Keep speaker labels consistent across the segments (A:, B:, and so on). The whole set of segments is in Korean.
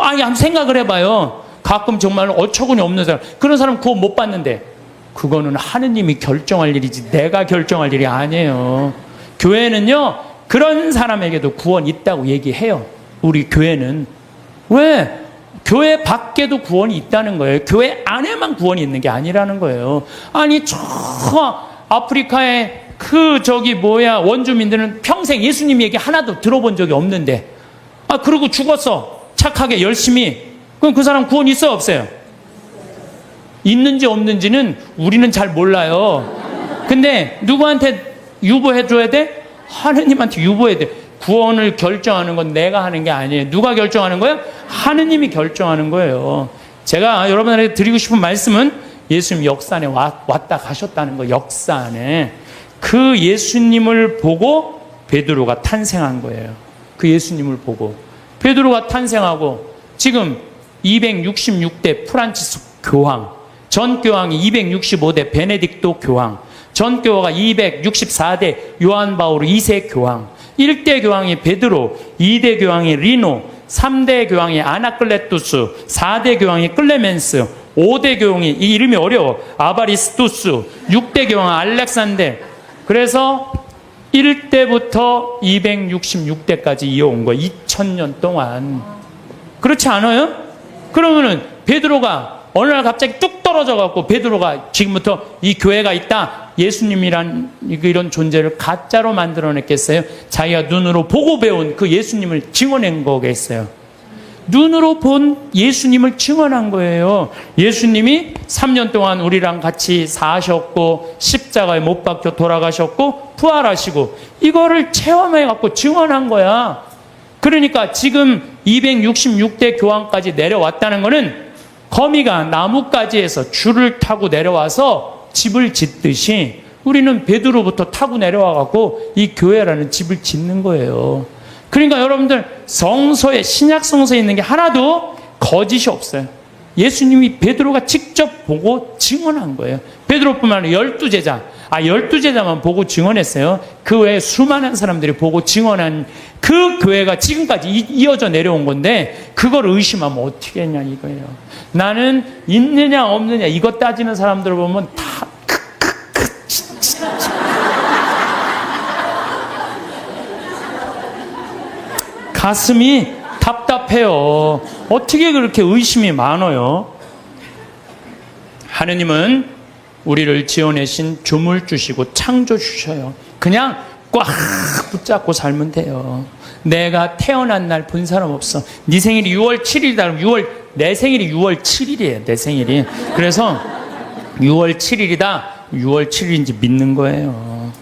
A: 아니, 한번 생각을 해봐요. 가끔 정말 어처구니 없는 사람, 그런 사람 구원 못 받는데, 그거는 하느님이 결정할 일이지 내가 결정할 일이 아니에요. 교회는요, 그런 사람에게도 구원 있다고 얘기해요. 우리 교회는. 왜? 교회 밖에도 구원이 있다는 거예요. 교회 안에만 구원이 있는 게 아니라는 거예요. 아니, 저 아프리카의 원주민들은 평생 예수님 얘기 하나도 들어본 적이 없는데, 그러고 죽었어. 착하게 열심히. 그럼 그 사람 구원 있어요, 없어요? 있는지 없는지는 우리는 잘 몰라요. 근데 누구한테 유보해줘야 돼? 하느님한테 유보해야 돼. 구원을 결정하는 건 내가 하는 게 아니에요. 누가 결정하는 거예요? 하느님이 결정하는 거예요. 제가 여러분들에게 드리고 싶은 말씀은 예수님 역사 안에 왔다 가셨다는 거. 역사 안에 그 예수님을 보고 베드로가 탄생한 거예요. 그 예수님을 보고 베드로가 탄생하고, 지금 266대 프란치스 교황, 전 교황이 265대 베네딕토 교황, 전 교황가 264대 요한 바오로 2세 교황, 1대 교황이 베드로, 2대 교황이 리노, 3대 교황이 아나클레투스, 4대 교황이 클레멘스, 5대 교황이, 이 이름이 어려워, 아바리스투스, 6대 교황 알렉산데. 그래서 1대부터 266대까지 이어온 거예요. 2000년 동안. 그렇지 않아요? 그러면은 베드로가 어느 날 갑자기 뚝 떨어져갖고, 베드로가 지금부터 이 교회가 있다, 예수님이란 이런 존재를 가짜로 만들어냈겠어요? 자기가 눈으로 보고 배운 그 예수님을 증언한 거겠어요? 눈으로 본 예수님을 증언한 거예요. 예수님이 3년 동안 우리랑 같이 사셨고, 십자가에 못 박혀 돌아가셨고, 부활하시고, 이거를 체험해갖고 증언한 거야. 그러니까 지금 266대 교황까지 내려왔다는 거는 거미가 나뭇가지에서 줄을 타고 내려와서 집을 짓듯이 우리는 베드로부터 타고 내려와갖고 이 교회라는 집을 짓는 거예요. 그러니까 여러분들, 성서에, 신약 성서에 있는 게 하나도 거짓이 없어요. 예수님이 베드로가 직접 보고 증언한 거예요. 베드로뿐만 아니라 12제자, 12제자만 보고 증언했어요. 그 외에 수많은 사람들이 보고 증언한 그 교회가 지금까지 이어져 내려온 건데, 그걸 의심하면 어떻게 했냐 이거예요. 나는 있느냐 없느냐 이거 따지는 사람들을 보면 다 가슴이 답답해요. 어떻게 그렇게 의심이 많아요? 하느님은 우리를 지어내신 주물주시고 창조주셔요. 그냥 꽉 붙잡고 살면 돼요. 내가 태어난 날 본 사람 없어. 네 생일이 6월 7일이다. 그럼 내 생일이 6월 7일이에요. 내 생일이. 그래서 6월 7일이다. 6월 7일인지 믿는 거예요.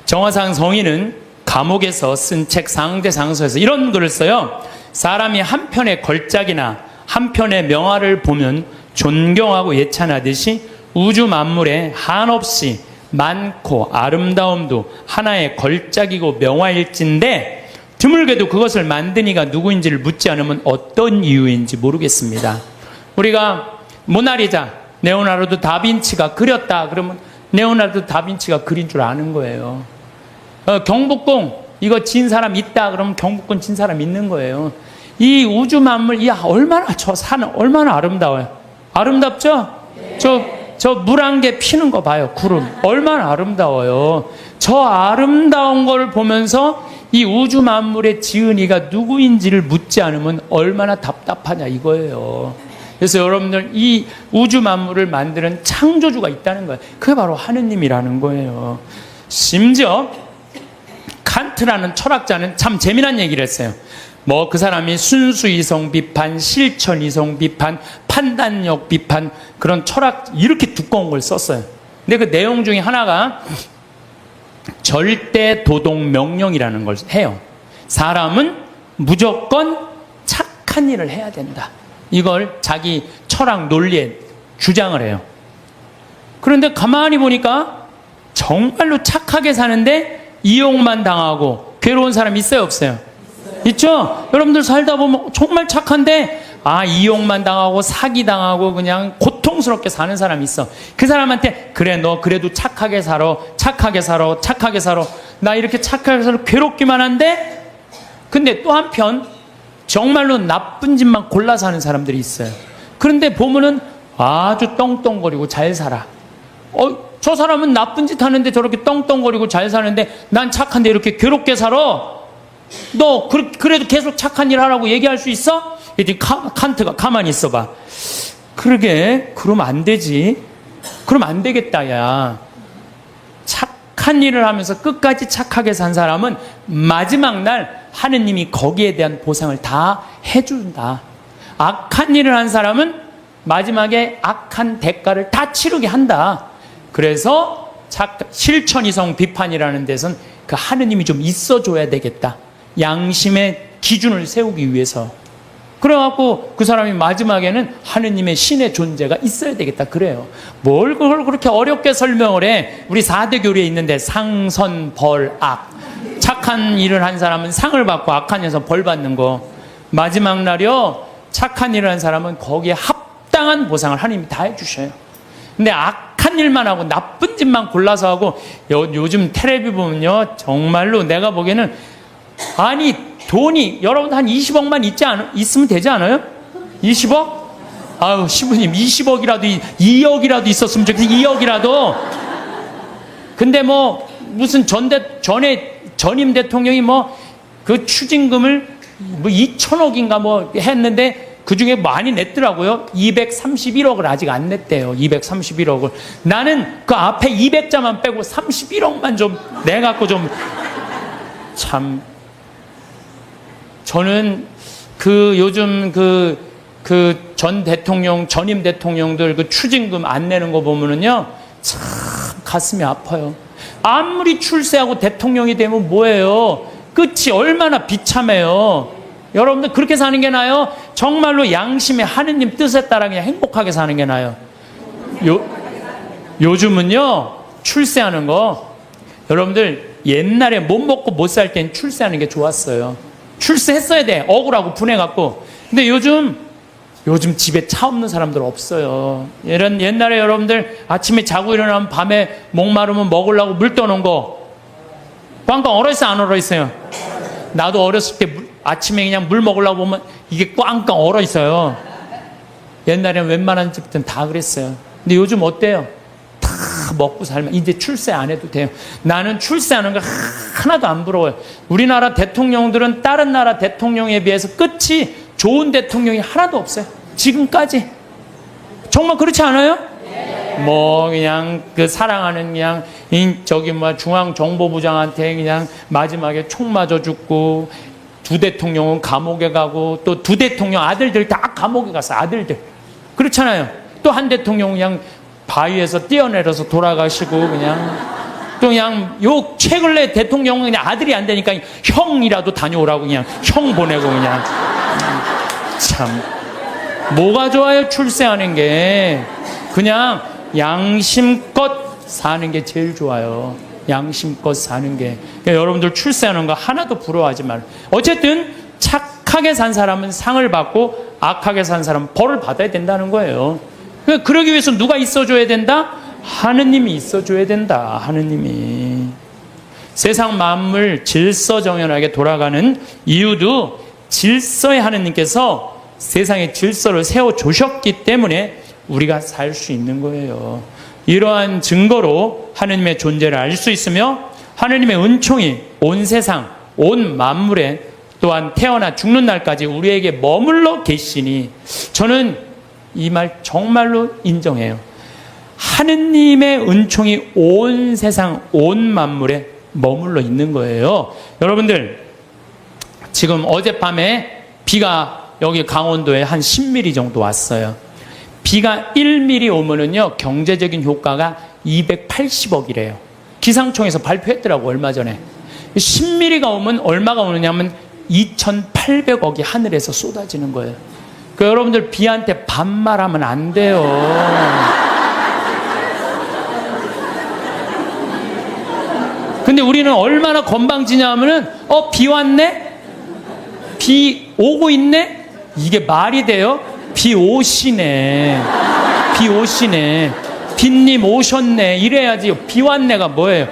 A: 정화상 성인은 감옥에서 쓴 책 상대상서에서 이런 글을 써요. 사람이 한 편의 걸작이나 한 편의 명화를 보면 존경하고 예찬하듯이 우주 만물에 한없이 많고 아름다움도 하나의 걸작이고 명화일진데, 드물게도 그것을 만든 이가 누구인지를 묻지 않으면 어떤 이유인지 모르겠습니다. 우리가 모나리자, 레오나르도 다빈치가 그렸다 그러면 레오나르도 다빈치가 그린 줄 아는 거예요. 경복궁 이거 진 사람 있다 그러면 경복궁 진 사람 있는 거예요. 이 우주 만물, 얼마나, 저 산은 얼마나 아름다워요. 아름답죠? 저 물 한 개 피는 거 봐요. 구름 얼마나 아름다워요. 저 아름다운 걸 보면서 이 우주 만물의 지은이가 누구인지를 묻지 않으면 얼마나 답답하냐 이거예요. 그래서 여러분들, 이 우주 만물을 만드는 창조주가 있다는 거예요. 그게 바로 하느님이라는 거예요. 심지어 칸트라는 철학자는 참 재미난 얘기를 했어요. 그 사람이 순수이성 비판, 실천이성 비판, 판단력 비판, 그런 철학, 이렇게 두꺼운 걸 썼어요. 근데 그 내용 중에 하나가 절대 도덕 명령이라는 걸 해요. 사람은 무조건 착한 일을 해야 된다. 이걸 자기 철학 논리에 주장을 해요. 그런데 가만히 보니까 정말로 착하게 사는데 이용만 당하고 괴로운 사람 있어요, 없어요? 있죠? 여러분들 살다 보면 정말 착한데 이용만 당하고 사기당하고 그냥 고통스럽게 사는 사람이 있어. 그 사람한테 그래, 너 그래도 착하게 살아, 착하게 살아, 착하게 살아. 나 이렇게 착하게 살아 괴롭기만 한데, 근데 또 한편 정말로 나쁜 짓만 골라서 하는 사람들이 있어요. 그런데 보면은 아주 떵떵거리고 잘 살아. 저 사람은 나쁜 짓 하는데 저렇게 떵떵거리고 잘 사는데 난 착한데 이렇게 괴롭게 살아. 너 그래도 계속 착한 일 하라고 얘기할 수 있어? 이제 칸트가 가만히 있어봐. 그러게, 그러면 안 되지. 그럼 안 되겠다, 야. 착한 일을 하면서 끝까지 착하게 산 사람은 마지막 날 하느님이 거기에 대한 보상을 다 해준다. 악한 일을 한 사람은 마지막에 악한 대가를 다 치르게 한다. 그래서 실천이성 비판이라는 데선 그 하느님이 좀 있어줘야 되겠다. 양심의 기준을 세우기 위해서. 그래갖고 그 사람이 마지막에는 하느님의 신의 존재가 있어야 되겠다. 그래요. 뭘 그걸 그렇게 어렵게 설명을 해. 우리 4대 교리에 있는데 상, 선, 벌, 악. 착한 일을 한 사람은 상을 받고 악한 일에서 벌 받는 거. 마지막 날이요. 착한 일을 한 사람은 거기에 합당한 보상을 하느님이 다 해주셔요. 근데 악한 일만 하고 나쁜 짓만 골라서 하고 요즘 텔레비 보면요. 정말로 내가 보기에는 아니 돈이 여러분 한 20억만 있으면 되지 않아요? 20억? 아유 시부님 20억이라도 2억이라도 있었으면 좋겠어. 2억이라도. 근데 뭐 무슨 전임 대통령이 뭐 그 추징금을 뭐 2천억인가 뭐 했는데 그 중에 많이 냈더라고요. 231억을 아직 안 냈대요. 231억을. 나는 그 앞에 200자만 빼고 31억만 좀 내갖고 좀 참. 저는 그 요즘 전 대통령, 전임 대통령들 그 추징금 안 내는 거 보면은요, 참 가슴이 아파요. 아무리 출세하고 대통령이 되면 뭐예요? 끝이 얼마나 비참해요. 여러분들 그렇게 사는 게 나아요? 정말로 양심의 하느님 뜻에 따라 그냥 행복하게 사는 게 나아요. 요즘은요, 출세하는 거, 여러분들 옛날에 못 먹고 못 살 땐 출세하는 게 좋았어요. 출세했어야 돼. 억울하고 분해갖고. 근데 요즘 집에 차 없는 사람들 없어요. 옛날에 여러분들 아침에 자고 일어나면 밤에 목마르면 먹으려고 물 떠놓은 거 꽝꽝 얼어있어요? 안 얼어있어요? 나도 어렸을 때 아침에 그냥 물 먹으려고 보면 이게 꽝꽝 얼어있어요. 옛날에는 웬만한 집들은 다 그랬어요. 근데 요즘 어때요? 다 먹고 살면 이제 출세 안 해도 돼요. 나는 출세하는 거 하나도 안 부러워요. 우리나라 대통령들은 다른 나라 대통령에 비해서 끝이 좋은 대통령이 하나도 없어요. 지금까지. 정말 그렇지 않아요? 뭐 그냥 그 사랑하는 그냥 저기 뭐 중앙정보부장한테 그냥 마지막에 총 맞아 죽고, 두 대통령은 감옥에 가고, 또 두 대통령 아들들 다 감옥에 갔어. 아들들. 그렇잖아요. 또 한 대통령 그냥 바위에서 뛰어내려서 돌아가시고, 그냥 또 그냥 요 최근에 대통령은 그냥 아들이 안 되니까 형이라도 다녀오라고 그냥 형 보내고 그냥. 참 뭐가 좋아요? 출세하는 게. 그냥 양심껏 사는 게 제일 좋아요. 양심껏 사는 게. 그러니까 여러분들 출세하는 거 하나도 부러워하지 말아요. 어쨌든 착하게 산 사람은 상을 받고 악하게 산 사람은 벌을 받아야 된다는 거예요. 그러기 위해서 누가 있어줘야 된다? 하느님이 있어줘야 된다. 하느님이. 세상 만물 질서정연하게 돌아가는 이유도 질서의 하느님께서 세상의 질서를 세워주셨기 때문에 우리가 살 수 있는 거예요. 이러한 증거로 하느님의 존재를 알 수 있으며 하느님의 은총이 온 세상, 온 만물에 또한 태어나 죽는 날까지 우리에게 머물러 계시니, 저는 이 말 정말로 인정해요. 하느님의 은총이 온 세상, 온 만물에 머물러 있는 거예요. 여러분들, 지금 어젯밤에 비가 여기 강원도에 한 10mm 정도 왔어요. 비가 1mm 오면은요, 경제적인 효과가 280억이래요. 기상청에서 발표했더라고, 얼마 전에. 10mm가 오면 얼마가 오느냐면 2,800억이 하늘에서 쏟아지는 거예요. 그 여러분들 비한테 반말하면 안 돼요. 근데 우리는 얼마나 건방지냐 하면은, 비 왔네? 비 오고 있네? 이게 말이 돼요? 비 오시네. 비 오시네. 빗님 오셨네. 이래야지. 비 왔네가 뭐예요?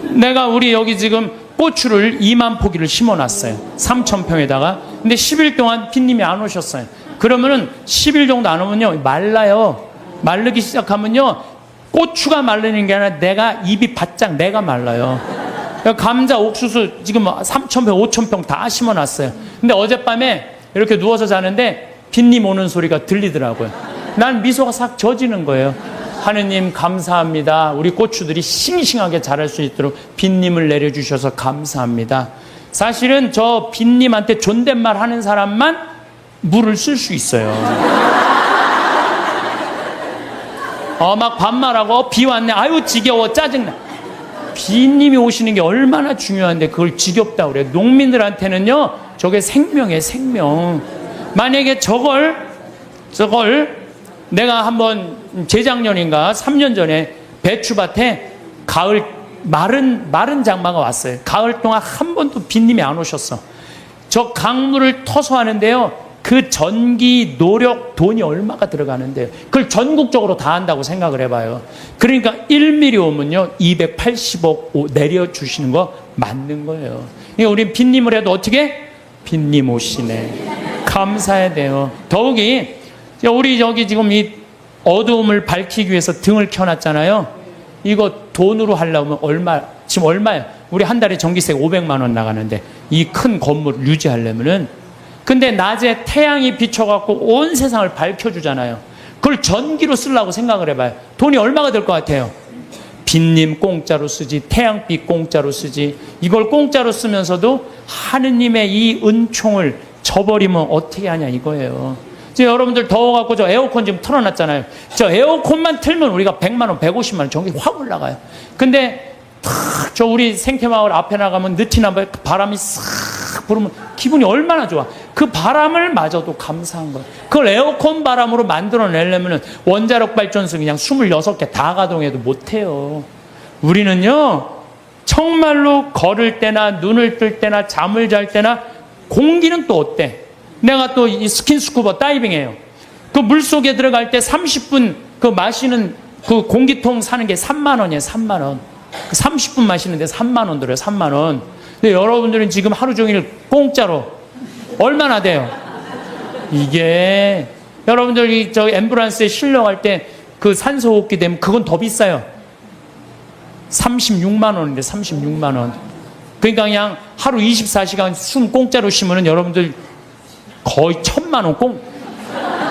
A: 내가 우리 여기 지금 고추를 2만 포기를 심어놨어요. 3,000평에다가 근데 10일 동안 빈님이 안 오셨어요. 그러면은 10일 정도 안 오면요, 말라요. 마르기 시작하면요, 고추가 마르는 게 아니라 내가 입이 바짝 내가 말라요. 감자, 옥수수 지금 3,000평, 5,000평 다 심어놨어요. 근데 어젯밤에 이렇게 누워서 자는데 빈님 오는 소리가 들리더라고요. 난 미소가 싹 젖이는 거예요. 하느님 감사합니다. 우리 고추들이 싱싱하게 자랄 수 있도록 빈님을 내려주셔서 감사합니다. 사실은 저 빈님한테 존댓말 하는 사람만 물을 쓸 수 있어요. 막 반말하고 비 왔네. 아유 지겨워 짜증나. 빈님이 오시는 게 얼마나 중요한데 그걸 지겹다고 그래. 농민들한테는요 저게 생명이에요. 생명. 만약에 저걸 내가 한번 재작년인가 3년 전에 배추밭에 가을 마른 장마가 왔어요. 가을 동안 한 번도 빈님이 안 오셨어. 저 강물을 터서 하는데요, 그 전기, 노력, 돈이 얼마가 들어가는데요. 그걸 전국적으로 다 한다고 생각을 해봐요. 그러니까 1mm 오면요 280억 내려주시는 거 맞는 거예요. 그러니까 우린 빈님을 해도 어떻게? 빈님 오시네. 감사해야 돼요. 더욱이 우리 저기 지금 이 어두움을 밝히기 위해서 등을 켜놨잖아요. 이거 돈으로 하려면 지금 얼마예요? 우리 한 달에 전기세 500만 원 나가는데 이 큰 건물을 유지하려면은, 근데 낮에 태양이 비춰갖고 온 세상을 밝혀주잖아요. 그걸 전기로 쓰려고 생각을 해봐요. 돈이 얼마가 될 것 같아요? 빈님 공짜로 쓰지, 태양빛 공짜로 쓰지. 이걸 공짜로 쓰면서도 하느님의 이 은총을 저버리면 어떻게 하냐 이거예요. 지금 여러분들 더워갖고 저 에어컨 지금 틀어놨잖아요. 저 에어컨만 틀면 우리가 100만 원, 150만 원 전기 확 올라가요. 근데 저 우리 생태마을 앞에 나가면 느티나무에 바람이 싹 불으면 기분이 얼마나 좋아. 그 바람을 마저도 감사한 거예요. 그걸 에어컨 바람으로 만들어내려면 원자력 발전소 그냥 26개 다 가동해도 못해요. 우리는요 정말로 걸을 때나 눈을 뜰 때나 잠을 잘 때나 공기는 또 어때? 내가 또 이 스킨스쿠버 다이빙해요. 그 물속에 들어갈 때 30분 그 마시는 그 공기통 사는 게 3만 원이에요. 3만 원. 그 30분 마시는데 3만 원 들어요. 3만 원. 근데 여러분들은 지금 하루 종일 공짜로 얼마나 돼요? 이게 여러분들이 저 앰뷸런스에 실려갈 때 그 산소호흡기 되면 그건 더 비싸요. 36만 원인데 36만 원. 그러니까 그냥 하루 24시간 숨 공짜로 쉬면은 여러분들 거의 1,000만 원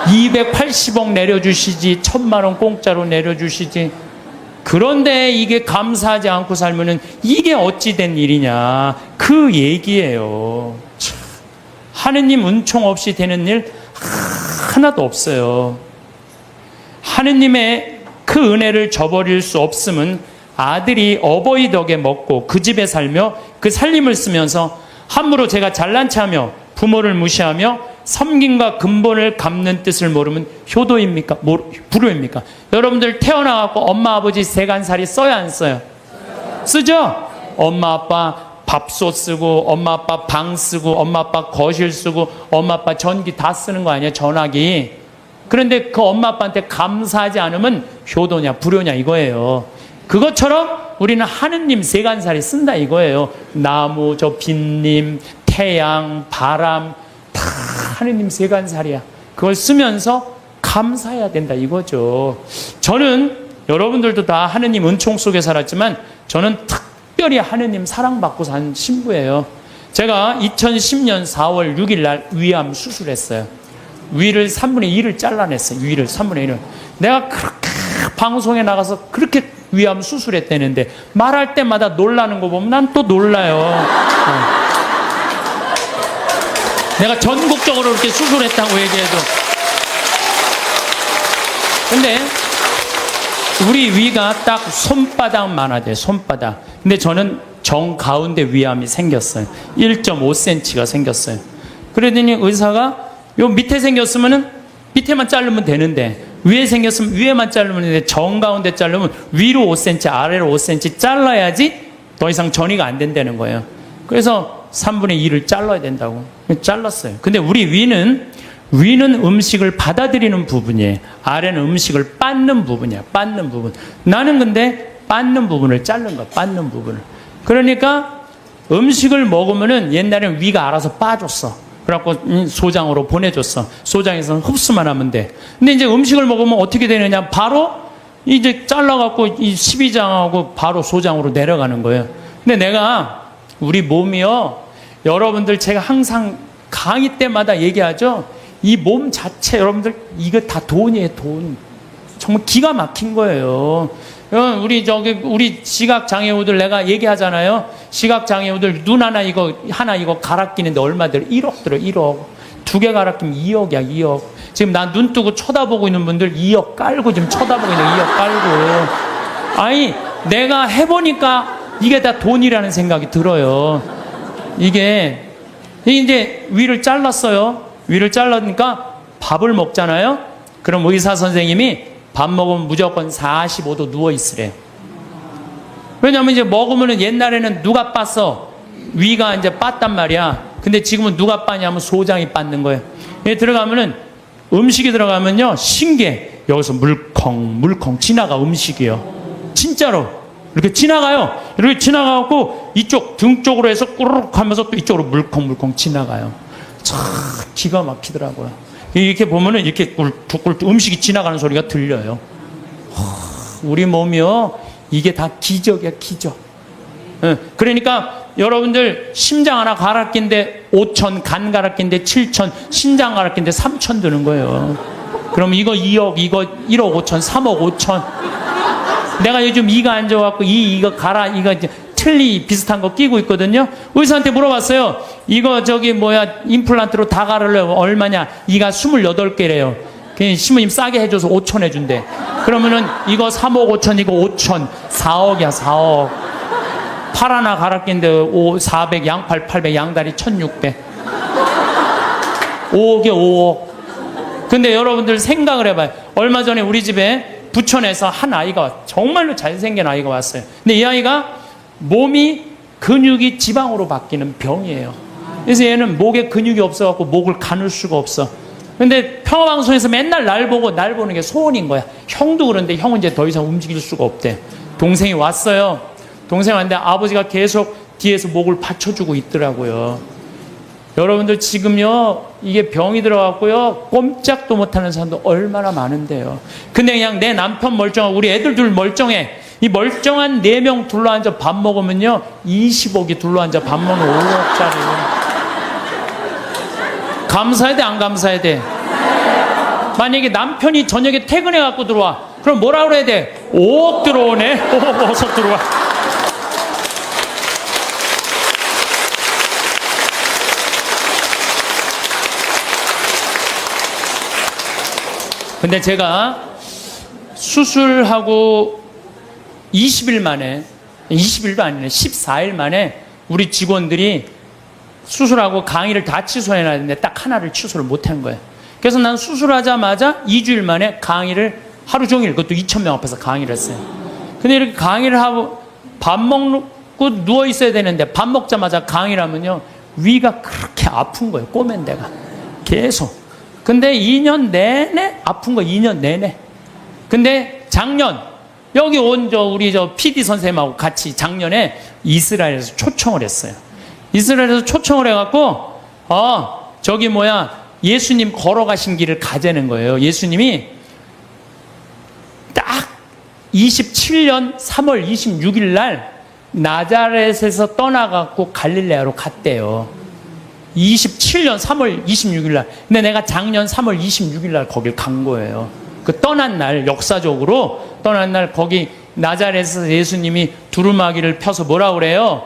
A: 280억 내려주시지 1,000만 원 공짜로 내려주시지. 그런데 이게 감사하지 않고 살면은 이게 어찌 된 일이냐 그 얘기예요. 참, 하느님 은총 없이 되는 일 하나도 없어요. 하느님의 그 은혜를 저버릴 수 없음은 아들이 어버이 덕에 먹고 그 집에 살며 그 살림을 쓰면서 함부로 제가 잘난 체하며 부모를 무시하며 섬김과 근본을 갚는 뜻을 모르면 효도입니까? 불효입니까? 여러분들 태어나갖고 엄마 아버지 세간살이 써야 안 써요? 쓰죠? 엄마 아빠 밥솥 쓰고 엄마 아빠 방 쓰고 엄마 아빠 거실 쓰고 엄마 아빠 전기 다 쓰는 거 아니야? 전화기. 그런데 그 엄마 아빠한테 감사하지 않으면 효도냐 불효냐 이거예요. 그것처럼 우리는 하느님 세간살이 쓴다 이거예요. 나무, 저 빈님, 태양, 바람 다 하느님 세간살이야. 그걸 쓰면서 감사해야 된다 이거죠. 저는 여러분들도 다 하느님 은총 속에 살았지만 저는 특별히 하느님 사랑받고 산 신부예요. 제가 2010년 4월 6일 날 위암 수술했어요. 위를 3분의 1을 잘라냈어요. 위를 3분의 1을. 내가 그렇게 방송에 나가서 그렇게 위암 수술했다는데 말할 때마다 놀라는 거 보면 난 또 놀라요. 내가 전국적으로 이렇게 수술했다고 얘기해도. 근데 우리 위가 딱 손바닥만 하대요. 손바닥. 근데 저는 정 가운데 위암이 생겼어요. 1.5cm가 생겼어요. 그러더니 의사가 요 밑에 생겼으면은 밑에만 자르면 되는데 위에 생겼으면 위에만 자르면 되는데 정 가운데 자르면 위로 5cm 아래로 5cm 잘라야지 더 이상 전이가 안 된다는 거예요. 그래서 3분의 2를 잘라야 된다고 잘랐어요. 근데 우리 위는 음식을 받아들이는 부분이에요. 아래는 음식을 빻는 부분이야. 빻는 부분. 나는 근데 빻는 부분을 자른 거야. 빻는 부분을. 그러니까 음식을 먹으면은 옛날에는 위가 알아서 빠졌어. 그래갖고 소장으로 보내줬어. 소장에서는 흡수만 하면 돼. 근데 이제 음식을 먹으면 어떻게 되느냐? 바로 이제 잘라갖고 이 12장하고 바로 소장으로 내려가는 거예요. 근데 내가 우리 몸이요, 여러분들 제가 항상 강의 때마다 얘기하죠. 이 몸 자체 여러분들 이거 다 돈이에요, 돈. 정말 기가 막힌 거예요. 우리 시각 장애우들 내가 얘기하잖아요. 시각 장애우들 눈 하나 이거 갈아 끼는데 얼마 들어? 1억 들어, 1억. 2개 갈아 끼면 2억이야, 2억. 지금 나 눈 뜨고 쳐다보고 있는 분들 2억 깔고 지금 쳐다보고 있는 2억 깔고. 아니, 내가 해보니까 이게 다 돈이라는 생각이 들어요. 이게 이제 위를 잘랐어요. 위를 잘라니까 밥을 먹잖아요. 그럼 의사 선생님이 밥 먹으면 무조건 45도 누워 있으래. 왜냐면 이제 먹으면은 옛날에는 누가 빻어? 위가 이제 빻단 말이야. 근데 지금은 누가 빻냐면 소장이 빻는 거예요. 들어가면은 음식이 들어가면요, 신기해. 여기서 물컹 지나가, 음식이요. 진짜로 이렇게 지나가요. 이렇게 지나가고 이쪽 등 쪽으로 해서 꾸르륵 하면서 또 이쪽으로 물컹 지나가요. 참 기가 막히더라고요. 이렇게 보면은 이렇게 음식이 지나가는 소리가 들려요. 우리 몸이요, 이게 다 기적이야, 기적. 그러니까 여러분들 심장 하나 갈아 낀데 5천, 간 갈아 낀데 7천, 신장 갈아 낀데 3천 드는 거예요. 그럼 이거 2억, 이거 1억 5천, 3억 5천. 내가 요즘 이가 안 좋아갖고 이거 갈아, 이거 이제 틀니 비슷한 거 끼고 있거든요. 의사한테 물어봤어요. 이거 임플란트로 다 갈으려면 얼마냐? 이가 28개래요. 신부님 싸게 해줘서 5천 해준대. 그러면은 이거 3억 5천, 이거 5천, 4억이야, 4억. 팔 하나 갈아 낀데 400, 양팔 800, 양다리 1600. 5억에 5억. 근데 여러분들 생각을 해봐요. 얼마 전에 우리 집에 부천에서 한 아이가, 정말로 잘생긴 아이가 왔어요. 근데 이 아이가 몸이 근육이 지방으로 바뀌는 병이에요. 그래서 얘는 목에 근육이 없어갖고 목을 가눌 수가 없어. 근데 평화방송에서 맨날 날 보는 게 소원인 거야. 형도 그런데 형은 이제 더 이상 움직일 수가 없대. 동생이 왔어요. 동생이 왔는데 아버지가 계속 뒤에서 목을 받쳐주고 있더라고요. 여러분들 지금요, 이게 병이 들어갔고요, 꼼짝도 못하는 사람도 얼마나 많은데요. 근데 그냥 내 남편 멀쩡하고 우리 애들 둘 멀쩡해. 이 멀쩡한 4명 둘러앉아 밥 먹으면요, 20억이 둘러앉아 밥 먹는 5억짜리. 감사해야 돼, 안 감사해야 돼? 만약에 남편이 저녁에 퇴근해 갖고 들어와. 그럼 뭐라 그래야 돼? 5억 들어오네? 5억 어서 들어와. 근데 제가 수술하고 20일 만에, 20일도 아니네, 14일 만에 우리 직원들이 수술하고 강의를 다 취소해놨는데 딱 하나를 취소를 못한 거예요. 그래서 난 수술하자마자 2주일 만에 강의를 하루 종일, 그것도 2,000명 앞에서 강의를 했어요. 근데 이렇게 강의를 하고 밥 먹고 누워 있어야 되는데 밥 먹자마자 강의를 하면요, 위가 그렇게 아픈 거예요. 꼬맨 데가 계속. 근데 2년 내내 아픈 거, 2년 내내. 근데 작년 여기 온 우리 PD 선생님하고 같이 작년에 이스라엘에서 초청을 했어요. 이스라엘에서 초청을 해갖고 예수님 걸어가신 길을 가자는 거예요. 예수님이 딱 27년 3월 26일 날 나자렛에서 떠나갖고 갈릴레아로 갔대요. 27년 3월 26일 날. 근데 내가 작년 3월 26일 날 거길 간 거예요. 그 떠난 날, 역사적으로 떠난 날 거기 나자렛에서 예수님이 두루마기를 펴서 뭐라 그래요?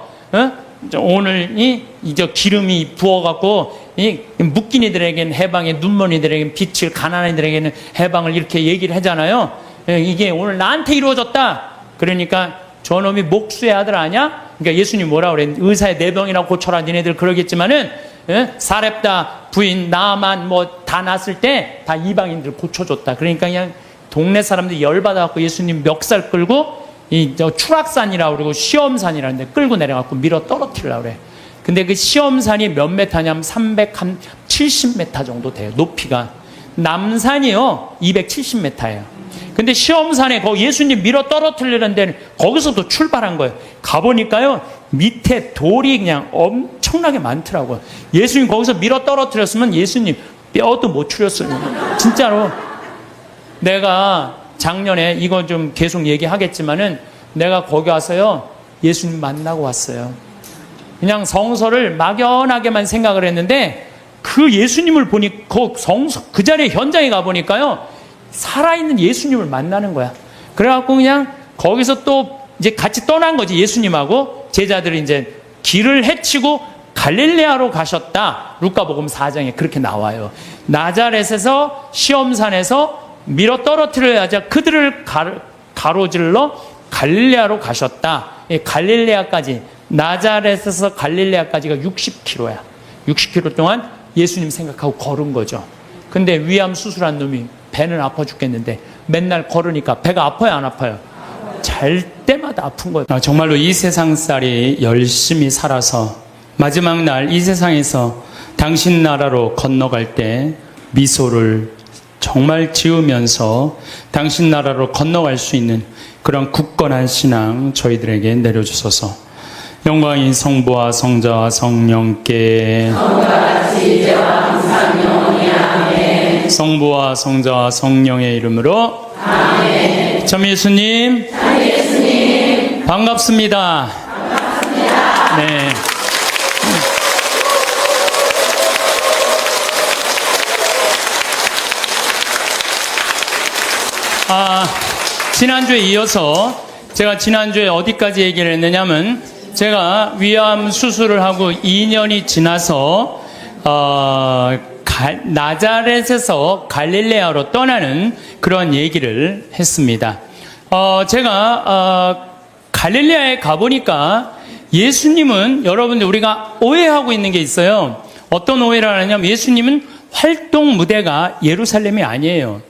A: 오늘 이제 기름이 부어갖고 묶인 이들에게는 해방의, 눈먼이들에게는 빛을, 가난한 이들에게는 해방을, 이렇게 얘기를 하잖아요. 이게 오늘 나한테 이루어졌다. 그러니까 저놈이 목수의 아들 아냐? 그러니까 예수님 뭐라 그래? 의사의 내병이나 고쳐라. 니네들 그러겠지만은 사렙다 부인 나만 다 났을 때 다 이방인들 고쳐줬다. 그러니까 그냥 동네 사람들이 열받아갖고 예수님 멱살 끌고 추락산이라고 그러고 시험산이라는데 끌고 내려갖고 밀어 떨어뜨리려고 그래. 근데 그 시험산이 몇 메타냐면 370m 정도 돼요. 높이가. 남산이요 270m예요. 근데 시험산에 거기 예수님 밀어 떨어뜨리는 데는 거기서도 출발한 거예요. 가보니까요, 밑에 돌이 그냥 엄청 엄청나게 많더라고요. 예수님 거기서 밀어 떨어뜨렸으면 예수님 뼈도 못 추렸어요. 진짜로. 내가 작년에 이거 좀 계속 얘기하겠지만은 내가 거기 와서요 예수님 만나고 왔어요. 그냥 성서를 막연하게만 생각을 했는데 그 예수님을 보니 그 자리에 현장에 가보니까요 살아있는 예수님을 만나는 거야. 그래갖고 그냥 거기서 또 이제 같이 떠난 거지. 예수님하고 제자들이 이제 길을 헤치고 갈릴레아로 가셨다. 루카복음 4장에 그렇게 나와요. 나자렛에서 시험산에서 밀어 떨어뜨려야자 그들을 가로질러 갈릴레아로 가셨다. 갈릴레아까지, 나자렛에서 갈릴레아까지가 60km야. 60km 동안 예수님 생각하고 걸은 거죠. 근데 위암 수술한 놈이 배는 아파 죽겠는데 맨날 걸으니까 배가 아파요, 안 아파요? 잘 때마다 아픈 거예요. 정말로 이 세상살이 열심히 살아서 마지막 날 이 세상에서 당신 나라로 건너갈 때 미소를 정말 지으면서 당신 나라로 건너갈 수 있는 그런 굳건한 신앙 저희들에게 내려주소서. 영광이 성부와 성자와 성령께 성부와 성자와 성령의 이름으로 아멘. 참 예수님 반갑습니다. 네. 지난주에 이어서 제가 지난주에 어디까지 얘기를 했느냐면 제가 위암 수술을 하고 2년이 지나서 나자렛에서 갈릴레아로 떠나는 그런 얘기를 했습니다. 제가 갈릴레아에 가보니까 예수님은 여러분들 우리가 오해하고 있는 게 있어요. 어떤 오해를 하냐면 예수님은 활동 무대가 예루살렘이 아니에요.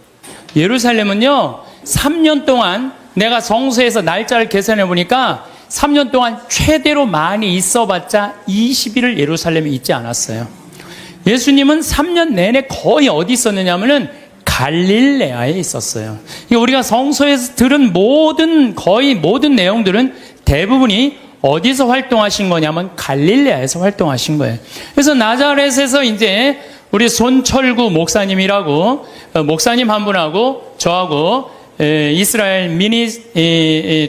A: 예루살렘은요 3년 동안 내가 성서에서 날짜를 계산해 보니까 3년 동안 최대로 많이 있어봤자 20일을 예루살렘에 있지 않았어요. 예수님은 3년 내내 거의 어디 있었느냐면은 갈릴레아에 있었어요. 우리가 성서에서 들은 거의 모든 내용들은 대부분이 어디서 활동하신 거냐면 갈릴레아에서 활동하신 거예요. 그래서 나자렛에서 이제 우리 손철구 목사님이라고 목사님 한 분하고 저하고 이스라엘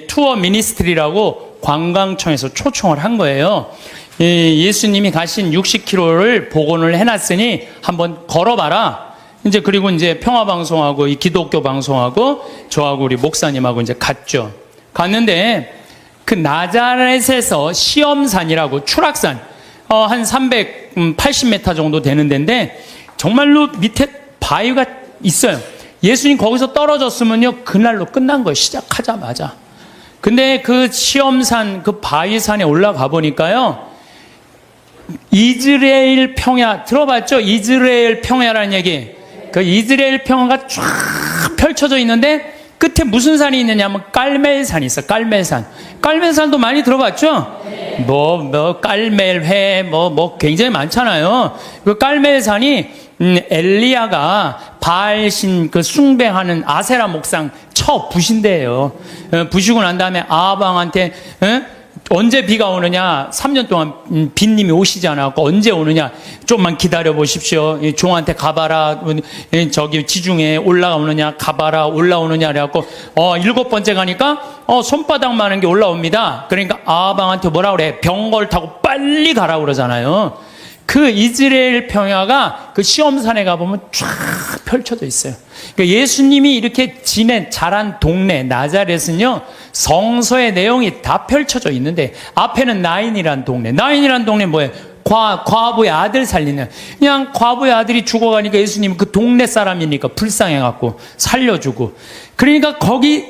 A: 투어 미니스트리라고 관광청에서 초청을 한 거예요. 예수님이 가신 60km를 복원을 해놨으니 한번 걸어봐라. 이제 그리고 이제 평화방송하고 이 기독교 방송하고 저하고 우리 목사님하고 이제 갔죠. 갔는데 그 나자렛에서 시험산이라고 추락산 한 380m 정도 되는 데인데 정말로 밑에 바위가 있어요. 예수님 거기서 떨어졌으면요 그날로 끝난 거예요. 시작하자마자. 근데 그 시험산 그 바위산에 올라가 보니까요 이스라엘 평야 들어봤죠? 이스라엘 평야라는 얘기. 그 이스라엘 평야가 쫙 펼쳐져 있는데 끝에 무슨 산이 있느냐면 깔멜산이 있어. 깔멜산. 깔멜산도 많이 들어봤죠? 깔멜회 굉장히 많잖아요. 그 깔멜산이 엘리야가 바알신 그 숭배하는 아세라 목상 쳐 부신대요. 부시고 난 다음에 아방한테 언제 비가 오느냐? 3년 동안 빈님이 오시지 않았고 언제 오느냐? 좀만 기다려 보십시오. 종한테 가봐라. 저기 지중해 올라오느냐? 가봐라. 올라오느냐? 그래갖고 7번째 가니까 손바닥 많은 게 올라옵니다. 그러니까 아방한테 뭐라 그래? 병거를 타고 빨리 가라 그러잖아요. 그 이스라엘 평야가 그 시험산에 가보면 쫙 펼쳐져 있어요. 그러니까 예수님이 이렇게 자란 동네 나자렛은요 성서의 내용이 다 펼쳐져 있는데 앞에는 나인이란 동네. 나인이란 동네 뭐예요? 과부의 아들 살리는. 그냥 과부의 아들이 죽어가니까 예수님은 그 동네 사람이니까 불쌍해갖고 살려주고. 그러니까 거기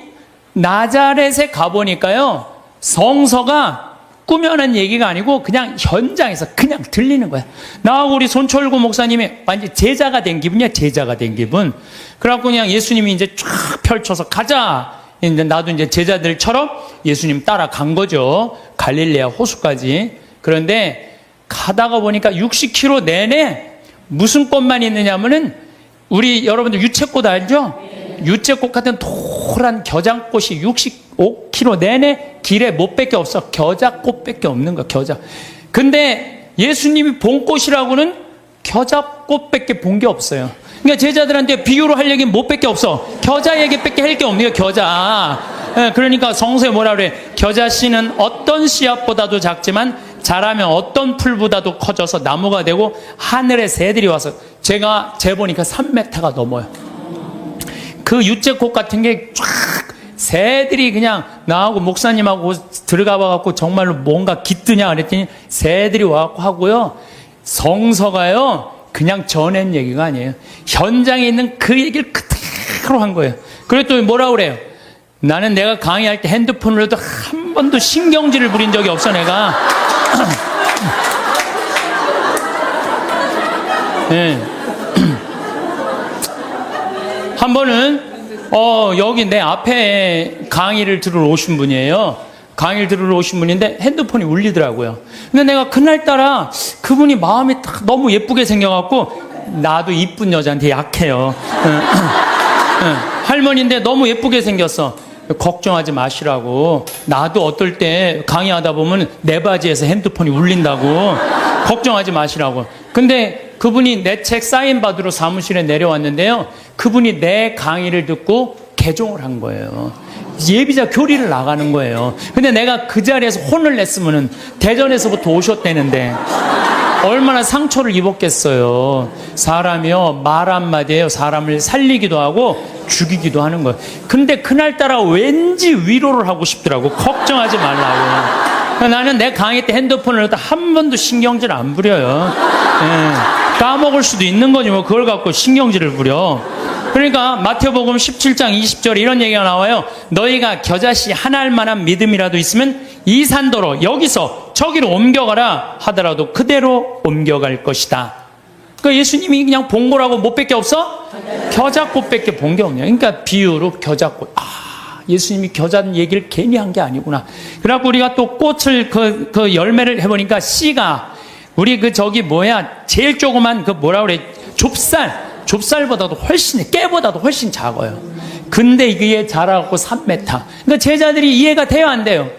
A: 나자렛에 가보니까요 성서가 꾸며낸 얘기가 아니고 그냥 현장에서 그냥 들리는 거야. 나하고 우리 손철구 목사님이 완전 제자가 된 기분이야. 제자가 된 기분. 그래갖고 그냥 예수님이 이제 쫙 펼쳐서 가자. 이제 나도 이제 제자들처럼 예수님 따라간 거죠. 갈릴레아 호수까지. 그런데 가다가 보니까 60km 내내 무슨 꽃만 있느냐면은 우리 여러분들 유채꽃 알죠? 유채꽃 같은 노란 겨장꽃이 65km 내내 길에 못 밖에 없어. 겨자꽃밖에 없는 거야. 겨자. 근데 예수님이 본 꽃이라고는 겨자꽃밖에 본 게 없어요. 그러니까 제자들한테 비유로 할 얘기는 못밖에 없어. 겨자에게밖에 할 게 없네요. 겨자. 그러니까 성서에 뭐라 그래? 겨자 씨는 어떤 씨앗보다도 작지만 자라면 어떤 풀보다도 커져서 나무가 되고 하늘의 새들이 와서, 제가 재보니까 3m가 넘어요. 그 유채꽃 같은 게 쫙 새들이 그냥 나하고 목사님하고 들어가 봐갖고 정말로 뭔가 깃드냐 그랬더니 새들이 와갖고 하고요. 성서가요 그냥 전한 얘기가 아니에요. 현장에 있는 그 얘기를 그대로 한 거예요. 그리고 또 뭐라 그래요? 나는 내가 강의할 때 핸드폰으로도 한 번도 신경질을 부린 적이 없어. 내가 네. 한 번은 여기 내 앞에 강의를 들으러 오신 분이에요. 강의를 들으러 오신 분인데 핸드폰이 울리더라고요. 근데 내가 그날따라 그분이 마음이 딱 너무 예쁘게 생겨갖고, 나도 이쁜 여자한테 약해요. 할머니인데 너무 예쁘게 생겼어. 걱정하지 마시라고. 나도 어떨 때 강의하다 보면 내 바지에서 핸드폰이 울린다고. 걱정하지 마시라고. 근데 그분이 내 책 사인 받으러 사무실에 내려왔는데요. 그분이 내 강의를 듣고 개종을 한 거예요. 예비자 교리를 나가는 거예요. 근데 내가 그 자리에서 혼을 냈으면은 대전에서부터 오셨다는데 얼마나 상처를 입었겠어요. 사람이요, 말 한마디에요 사람을 살리기도 하고 죽이기도 하는 거예요. 근데 그날따라 왠지 위로를 하고 싶더라고. 걱정하지 말라고. 나는 내 강의 때 핸드폰을 한 번도 신경질 안 부려요. 까먹을 수도 있는 거지 뭐 그걸 갖고 신경질을 부려. 그러니까 마태복음 17장 20절에 이런 얘기가 나와요. 너희가 겨자씨 하나 할 만한 믿음이라도 있으면 이 산더러 여기서 저기로 옮겨가라 하더라도 그대로 옮겨갈 것이다. 그러니까 예수님이 그냥 본 거라고 못 밖에 없어? 겨자꽃밖에 본 게 없냐. 그러니까 비유로 겨자꽃. 예수님이 겨자 얘기를 괜히 한 게 아니구나. 그래갖고 우리가 또 꽃을 그 열매를 해보니까 씨가 우리 제일 조그만 뭐라 그래, 좁쌀보다도 훨씬, 깨보다도 훨씬 작아요. 근데 이게 자라고 3m. 그러니까 제자들이 이해가 돼요, 안 돼요?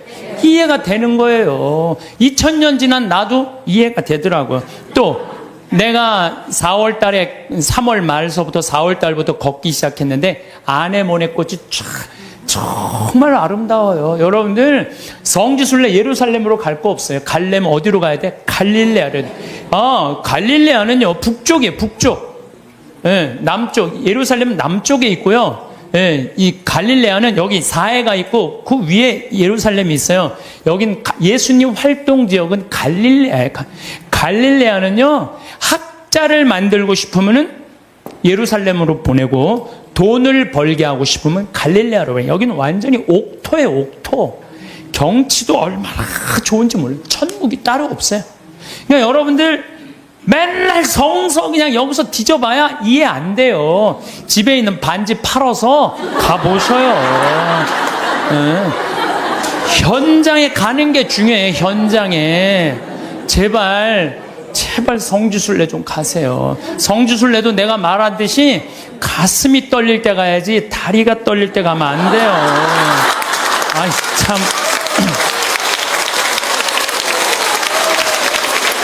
A: 이해가 되는 거예요. 2000년 지난 나도 이해가 되더라고요. 또 내가 4월 달에 3월 말서부터 4월 달부터 걷기 시작했는데 아네모네꽃이 정말 아름다워요. 여러분들 성지순례 예루살렘으로 갈 거 없어요. 가려면 어디로 가야 돼? 갈릴레아를. 갈릴레아는요 북쪽이에요. 북쪽. 남쪽. 예루살렘은 남쪽에 있고요. 이 갈릴레아는 여기 사해가 있고 그 위에 예루살렘이 있어요. 여긴 예수님 활동 지역은 갈릴레아예요. 갈릴레아는요 학자를 만들고 싶으면은 예루살렘으로 보내고 돈을 벌게 하고 싶으면 갈릴레아로 가요. 여기는 완전히 옥토예요. 옥토. 경치도 얼마나 좋은지 몰라요. 천국이 따로 없어요. 그러니까 여러분들 맨날 성서 그냥 여기서 뒤져봐야 이해 안 돼요. 집에 있는 반지 팔아서 가보셔요. 현장에 가는 게 중요해요. 현장에. 제발 성지순례 좀 가세요. 성지순례도 내가 말하듯이 가슴이 떨릴 때 가야지 다리가 떨릴 때 가면 안 돼요. 아이 참.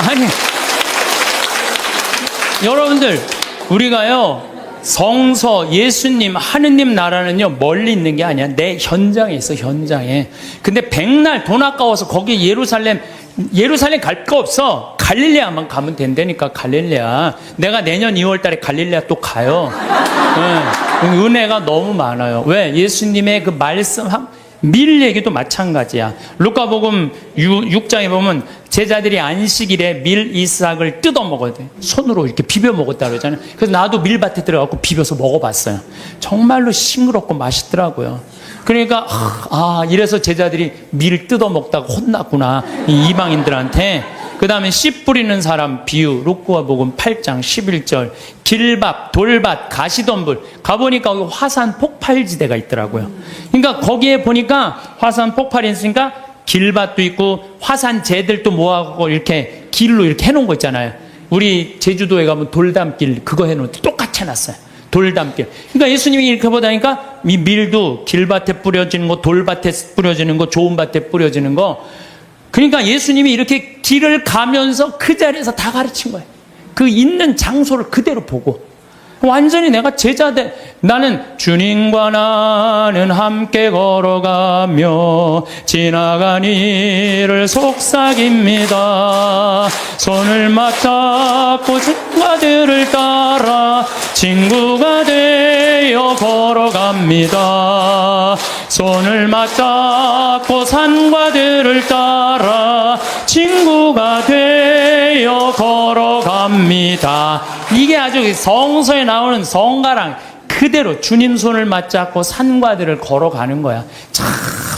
A: 아니 여러분들 우리가요 성서 예수님 하느님 나라는요 멀리 있는 게 아니야. 내 현장에 있어. 현장에. 근데 백날 돈 아까워서 거기 예루살렘 갈 거 없어. 갈릴레아만 가면 된다니까. 갈릴레아. 내가 내년 2월 달에 갈릴레아 또 가요. 은혜가 너무 많아요. 왜? 예수님의 그 말씀 밀 얘기도 마찬가지야. 루카복음 6장에 보면 제자들이 안식일에 밀 이삭을 뜯어 먹어야 돼. 손으로 이렇게 비벼 먹었다 그러잖아요. 그래서 나도 밀밭에 들어가고 비벼서 먹어봤어요. 정말로 싱그럽고 맛있더라고요. 그러니까 이래서 제자들이 밀 뜯어 먹다가 혼났구나 이 이방인들한테. 그 다음에 씨 뿌리는 사람 비유 루카복음 8장 11절 길밭, 돌밭, 가시덤불 가보니까 거기 화산 폭발지대가 있더라고요. 그러니까 거기에 보니까 화산 폭발이 있으니까 길밭도 있고 화산재들도 모아갖고 이렇게 길로 이렇게 해놓은 거 있잖아요. 우리 제주도에 가면 돌담길 그거 해놓은 데 똑같이 해놨어요. 돌담길. 그러니까 예수님이 이렇게 보다니까 이 밀도 길밭에 뿌려지는 거, 돌밭에 뿌려지는 거, 좋은 밭에 뿌려지는 거 그러니까 예수님이 이렇게 길을 가면서 그 자리에서 다 가르친 거예요. 그 있는 장소를 그대로 보고. 완전히 내가 제자들, 나는 주님과 나는 함께 걸어가며 지나간 이를 속삭입니다. 손을 맞잡고 친구들을 따라 친구가 되어 걸어갑니다. 손을 맞잡고 산과 들을 따라 친구가 되어 걸어갑니다. 이게 아주 성서에 나오는 성가랑 그대로 주님 손을 맞잡고 산과 들을 걸어가는 거야. 참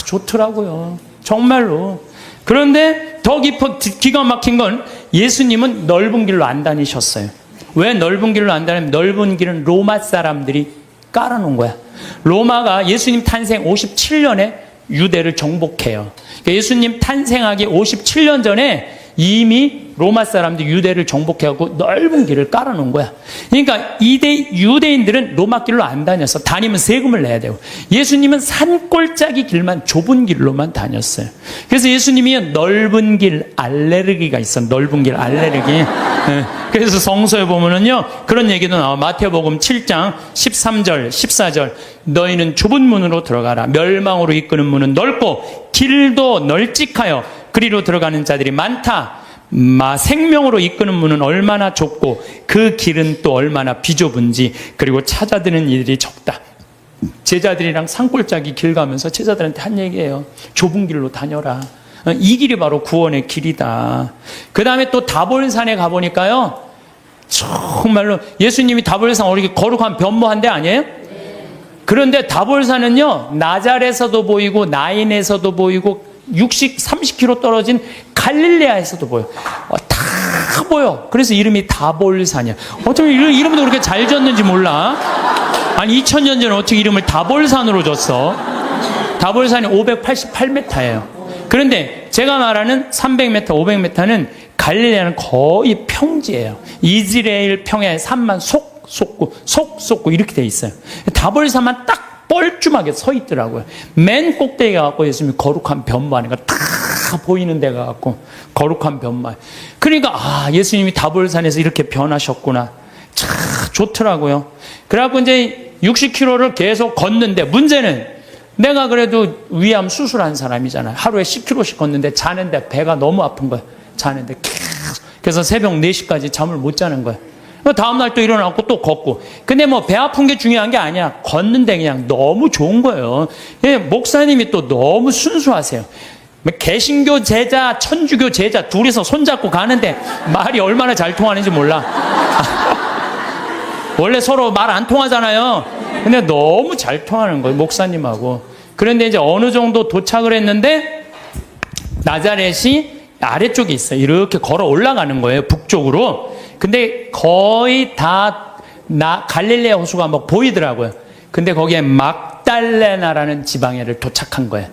A: 좋더라고요. 정말로. 그런데 더 기가 막힌 건 예수님은 넓은 길로 안 다니셨어요. 왜 넓은 길로 안 다니면 넓은 길은 로마 사람들이 깔아놓은 거야. 로마가 예수님 탄생 57년에 유대를 정복해요. 그러니까 예수님 탄생하기 57년 전에 이미 로마 사람들이 유대를 정복해갖고 넓은 길을 깔아놓은 거야. 그러니까 유대인들은 로마 길로 안 다녔어. 다니면 세금을 내야 되고. 예수님은 산골짜기 길만, 좁은 길로만 다녔어요. 그래서 예수님이 넓은 길 알레르기가 있어. 넓은 길 알레르기. 그래서 성서에 보면은요, 그런 얘기도 나와. 마태복음 7장 13절, 14절. 너희는 좁은 문으로 들어가라. 멸망으로 이끄는 문은 넓고 길도 널찍하여 그리로 들어가는 자들이 많다. 생명으로 이끄는 문은 얼마나 좁고 그 길은 또 얼마나 비좁은지, 그리고 찾아드는 이들이 적다. 제자들이랑 산골짜기 길 가면서 제자들한테 한 얘기예요. 좁은 길로 다녀라. 이 길이 바로 구원의 길이다. 그 다음에 또 다볼산에 가보니까요, 정말로 예수님이 다볼산 어떻게 거룩한 변모한 데 아니에요? 그런데 다볼산은요, 나잘에서도 보이고 나인에서도 보이고 30km 떨어진 갈릴레아에서도 보여. 다 보여. 그래서 이름이 다볼산이야. 어떻게 이름도 그렇게 잘 졌는지 몰라. 아니 2000년 전에 어떻게 이름을 다볼산으로 줬어. 다볼산이 588m예요. 그런데 제가 말하는 300m, 500m는 갈릴레아는 거의 평지예요. 이스라엘 평야의 산만 속 솟고 이렇게 돼 있어요. 다볼산만 딱 뻘쭘하게 서 있더라고요. 맨 꼭대기가 갖고 예수님이 거룩한 변모하는 거 다 보이는 데가 갖고 거룩한 변모. 그러니까 예수님이 다볼산에서 이렇게 변하셨구나. 참 좋더라고요. 그래갖고 이제 60km를 계속 걷는데, 문제는 내가 그래도 위암 수술한 사람이잖아요. 하루에 10km씩 걷는데 자는데 배가 너무 아픈 거예요. 자는데 계속. 그래서 새벽 4시까지 잠을 못 자는 거예요. 다음날 또 일어나고 또 걷고. 근데 뭐 배 아픈 게 중요한 게 아니야. 걷는데 그냥 너무 좋은 거예요. 목사님이 또 너무 순수하세요. 개신교 제자, 천주교 제자 둘이서 손잡고 가는데 말이 얼마나 잘 통하는지 몰라. 원래 서로 말 안 통하잖아요. 근데 너무 잘 통하는 거예요, 목사님하고. 그런데 이제 어느 정도 도착을 했는데 나자렛이 아래쪽에 있어요. 이렇게 걸어 올라가는 거예요, 북쪽으로. 근데 거의 다 갈릴레아 호수가 막 보이더라고요. 근데 거기에 막달레나라는 지방에를 도착한 거예요.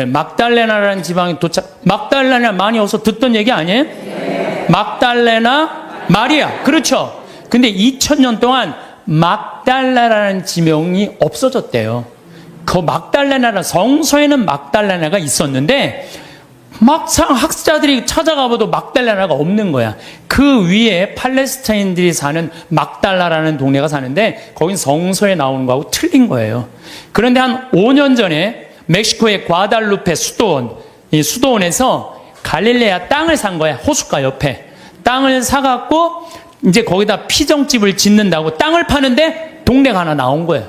A: 막달레나라는 지방에 막달레나 많이 어서 듣던 얘기 아니에요? 네. 막달레나 마리아. 그렇죠. 근데 2000년 동안 막달레나라는 지명이 없어졌대요. 그 막달레나라, 성서에는 막달레나가 있었는데 막상 학자들이 찾아가 봐도 막달레나가 없는 거야. 그 위에 팔레스타인들이 사는 막달라라는 동네가 사는데 거긴 성서에 나오는 거하고 틀린 거예요. 그런데 한 5년 전에 멕시코의 과달루페 수도원, 이 수도원에서 갈릴레아 땅을 산 거야. 호숫가 옆에 땅을 사갖고 이제 거기다 피정집을 짓는다고 땅을 파는데 동네가 하나 나온 거예요.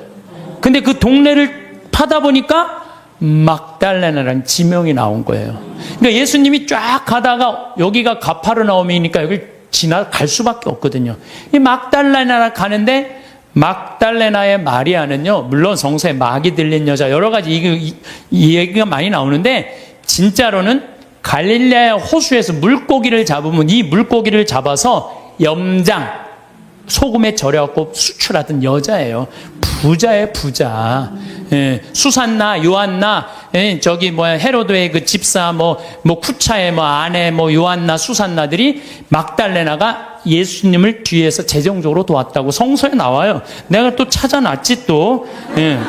A: 근데 그 동네를 파다 보니까 막달레나라는 지명이 나온 거예요. 그러니까 예수님이 쫙 가다가 여기가 가파르나움이니까 여기 지나갈 수밖에 없거든요. 이 막달레나라 가는데 막달레나의 마리아는요, 물론 성서에 막이 들린 여자 여러 가지 이 얘기가 많이 나오는데, 진짜로는 갈릴레아 호수에서 물고기를 잡으면 이 물고기를 잡아서 염장, 소금에 절여갖고 수출하던 여자예요. 부자의 부자. 예, 수산나, 요한나, 예, 헤로드의 그 집사, 쿠차의 아내, 요한나, 수산나들이 막달레나가 예수님을 뒤에서 재정적으로 도왔다고 성서에 나와요. 내가 또 찾아놨지 또. 예,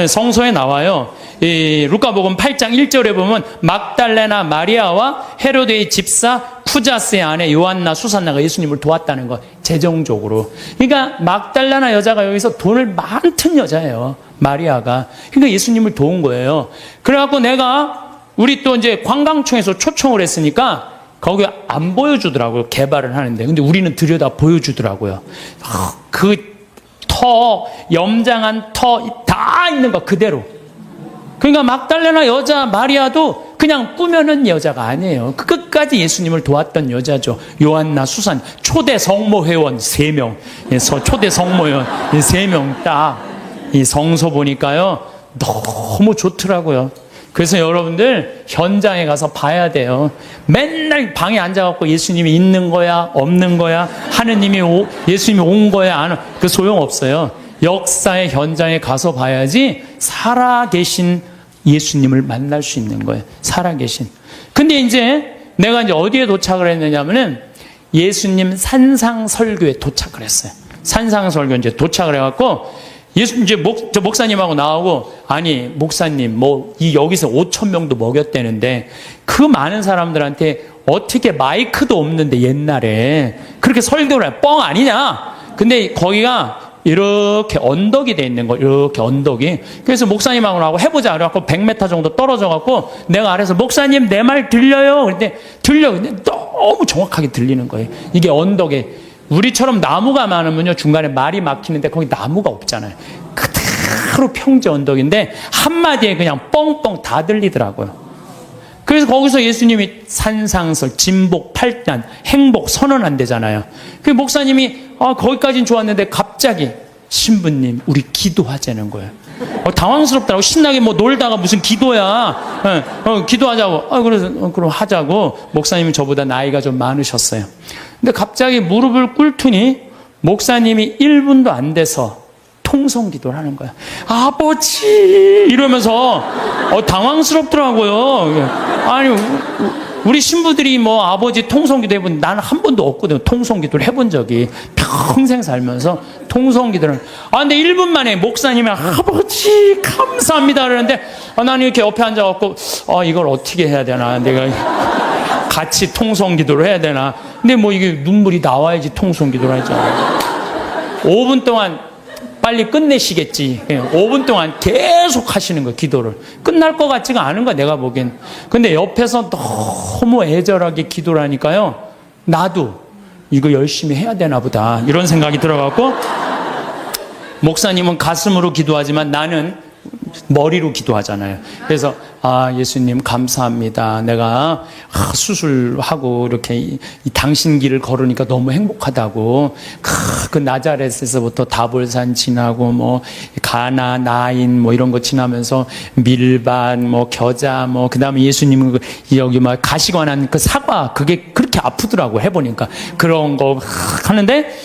A: 성서에 나와요. 이 루카복음 8장 1절에 보면 막달레나 마리아와 헤로데의 집사 쿠자스의 아내 요한나 수산나가 예수님을 도왔다는 거, 재정적으로. 그러니까 막달레나 여자가 여기서 돈을 많던 여자예요, 마리아가. 그러니까 예수님을 도운 거예요. 그래갖고 우리 또 이제 관광청에서 초청을 했으니까 거기 안 보여주더라고요, 개발을 하는데. 근데 우리는 들여다 보여주더라고요. 그 염장한 터 다 있는 거 그대로. 그러니까 막달레나 여자 마리아도 그냥 꾸며낸 여자가 아니에요. 끝까지 예수님을 도왔던 여자죠. 요한나 수산, 초대 성모 회원 3명, 초대 성모 회원 3명 딱 이 성서 보니까요 너무 좋더라고요. 그래서 여러분들 현장에 가서 봐야 돼요. 맨날 방에 앉아갖고 예수님이 있는 거야 없는 거야, 예수님이 온 거야 안 온, 그 소용없어요. 역사의 현장에 가서 봐야지 살아계신 예수님을 만날 수 있는 거예요. 살아계신. 근데 이제 내가 이제 어디에 도착을 했느냐면은 예수님 산상설교에 도착을 했어요. 산상설교 이제 도착을 해갖고 이제 저 목사님하고 나오고, 아니 목사님 여기서 5,000명도 먹였대는데 그 많은 사람들한테 어떻게 마이크도 없는데 옛날에 그렇게 설교를 해? 뻥 아니냐? 근데 거기가 이렇게 언덕이 돼 있는 거, 이렇게 언덕이. 그래서 목사님하고 나하고 해보자. 그래갖고 100m 정도 떨어져갖고 내가 아래서 목사님 내 말 들려요? 그런데 근데 너무 정확하게 들리는 거예요. 이게 언덕에. 우리처럼 나무가 많으면요 중간에 말이 막히는데 거기 나무가 없잖아요. 그대로 평지 언덕인데 한마디에 그냥 뻥뻥 다 들리더라고요. 그래서 거기서 예수님이 산상설, 진복, 팔단, 행복 선언한대잖아요. 그 목사님이 거기까지는 좋았는데 갑자기 신부님 우리 기도하자는 거예요. 당황스럽더라고. 신나게 놀다가 무슨 기도야. 기도하자고. 그래서 그럼 하자고. 목사님은 저보다 나이가 좀 많으셨어요. 근데 갑자기 무릎을 꿇더니 목사님이 1분도 안 돼서 통성 기도를 하는 거야. 아버지 이러면서 당황스럽더라고요. 아니 우리 신부들이 아버지 통성 기도 해본, 나는 한 번도 없거든요. 통성 기도를 해본 적이 평생 살면서 통성 기도를. 근데 1분 만에 목사님이 아버지 감사합니다 그러는데 나는 이렇게 옆에 앉아갖고 이걸 어떻게 해야 되나, 내가 같이 통성 기도를 해야 되나. 근데 이게 눈물이 나와야지 통성 기도를 하죠. 5분 동안 빨리 끝내시겠지. 5분 동안 계속 하시는 거예요, 기도를. 끝날 것 같지가 않은 거야, 내가 보기엔. 근데 옆에서 너무 애절하게 기도를 하니까요, 나도 이거 열심히 해야 되나 보다, 이런 생각이 들어갖고, 목사님은 가슴으로 기도하지만 나는 머리로 기도하잖아요. 그래서 예수님 감사합니다. 내가 수술하고 이렇게 이 당신 길을 걸으니까 너무 행복하다고. 그 나자렛에서부터 다볼산 지나고 가나 나인 이런 거 지나면서 밀반 겨자 그다음에 예수님은 여기 가시관한 그 사과, 그게 그렇게 아프더라고 해보니까. 그런 거 하는데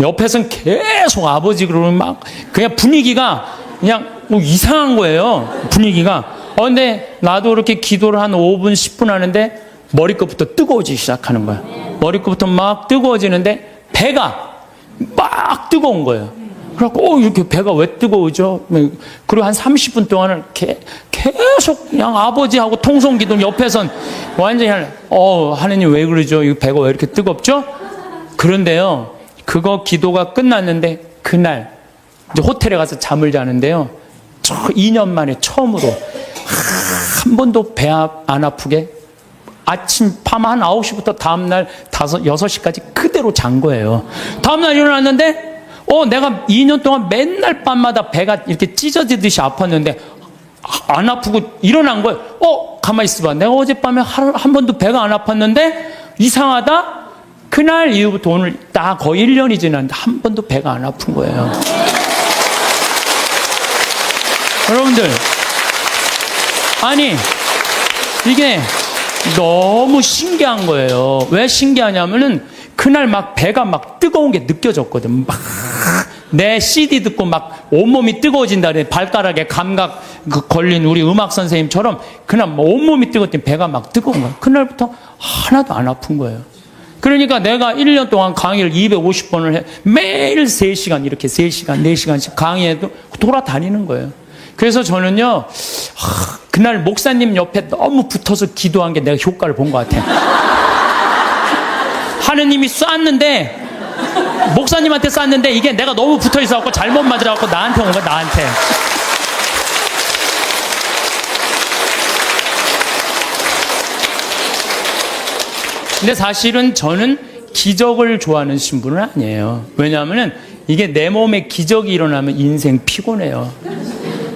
A: 옆에서는 계속 아버지 그러면 그냥 분위기가 그냥 이상한 거예요, 분위기가. 근데 나도 그렇게 기도를 한 5분, 10분 하는데 머리끝부터 뜨거워지기 시작하는 거야. 머리끝부터 막 뜨거워지는데 배가 막 뜨거운 거예요. 그래갖고 이렇게 배가 왜 뜨거우죠? 그리고 한 30분 동안을 계속 그냥 아버지하고 통성기도 옆에선 완전히 하느님 왜 그러죠? 이 배가 왜 이렇게 뜨겁죠? 그런데요, 그거 기도가 끝났는데 그날 이제 호텔에 가서 잠을 자는데요, 2년 만에 처음으로 한 번도 배 안 아프게 아침 밤 한 9시부터 다음날 6시까지 그대로 잔 거예요. 다음날 일어났는데 내가 2년 동안 맨날 밤마다 배가 이렇게 찢어지듯이 아팠는데 안 아프고 일어난 거예요. 가만히 있어봐, 내가 어젯밤에 한 번도 배가 안 아팠는데 이상하다. 그날 이후부터 오늘 딱 거의 1년이 지났는데 한 번도 배가 안 아픈 거예요. 여러분들, 아니 이게 너무 신기한 거예요. 왜 신기하냐면은 그날 배가 뜨거운 게 느껴졌거든. 내 CD 듣고 온몸이 뜨거워진다 그래. 발가락에 감각 걸린 우리 음악 선생님처럼 그날 온몸이 뜨거웠더니 배가 뜨거운 거야. 그날부터 하나도 안 아픈 거예요. 그러니까 내가 1년 동안 강의를 250번을 해. 매일 3시간 이렇게 3시간, 4시간씩 강의해도 돌아다니는 거예요. 그래서 저는요, 그날 목사님 옆에 너무 붙어서 기도한 게 내가 효과를 본 것 같아요. 하느님이 쐈는데, 목사님한테 쐈는데 이게 내가 너무 붙어 있어갖고 잘못 맞으라고 나한테 온 거야, 나한테. 근데 사실은 저는 기적을 좋아하는 신분은 아니에요. 왜냐하면 이게 내 몸에 기적이 일어나면 인생 피곤해요.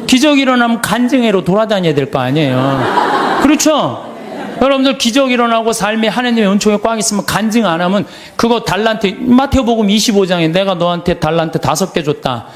A: 기적이 일어나면 간증회로 돌아다녀야 될 거 아니에요. 그렇죠? 여러분들 기적이 일어나고 삶에 하나님의 은총에 꽉 있으면 간증 안 하면 그거 달란트, 마태복음 25장에 내가 너한테 달란트 5개 줬다.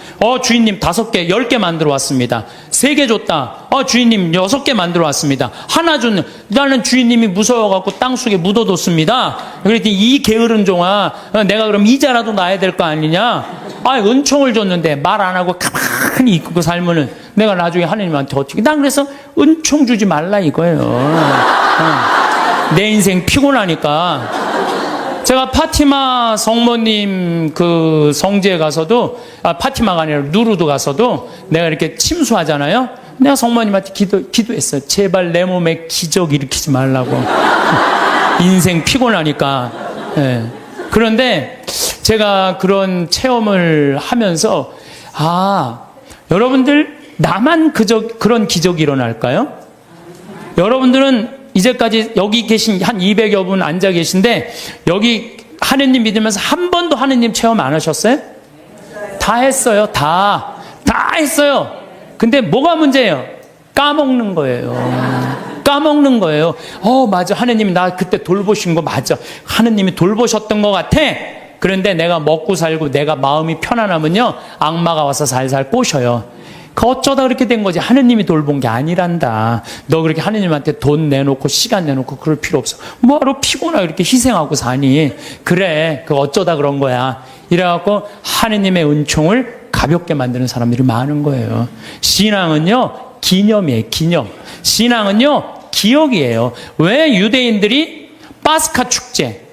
A: 주인님 5개, 10개 만들어 왔습니다. 3개 줬다. 주인님 6개 만들어 왔습니다. 하나 줬네. 나는 주인님이 무서워갖고 땅속에 묻어뒀습니다. 그랬더니 이 게으른 종아, 내가 그럼 이자라도 놔야 될 거 아니냐? 은총을 줬는데 말 안 하고 가만히 있고 살면은 내가 나중에 하나님한테 어떻게. 난 그래서 은총 주지 말라 이거예요. 내 인생 피곤하니까. 제가 파티마 성모님 그 성지에 가서도, 파티마가 아니라 누르도 가서도 내가 이렇게 침수하잖아요. 내가 성모님한테 기도했어요. 제발 내 몸에 기적 일으키지 말라고. 인생 피곤하니까. 네. 그런데 제가 그런 체험을 하면서, 여러분들 나만 그런 기적이 일어날까요? 여러분들은 이제까지 여기 계신 한 200여 분 앉아 계신데 여기 하느님 믿으면서 한 번도 하느님 체험 안 하셨어요? 다 했어요. 다 했어요. 근데 뭐가 문제예요? 까먹는 거예요. 까먹는 거예요. 맞아. 하느님이 나 그때 돌보신 거 맞아. 하느님이 돌보셨던 것 같아. 그런데 내가 먹고 살고 내가 마음이 편안하면요, 악마가 와서 살살 꼬셔요. 어쩌다 그렇게 된 거지. 하느님이 돌본 게 아니란다. 너 그렇게 하느님한테 돈 내놓고 시간 내놓고 그럴 필요 없어. 뭐하러 피곤하게 이렇게 희생하고 사니. 그래, 어쩌다 그런 거야. 이래갖고 하느님의 은총을 가볍게 만드는 사람들이 많은 거예요. 신앙은요, 기념이에요. 기념. 신앙은요, 기억이에요. 왜 유대인들이 파스카 축제,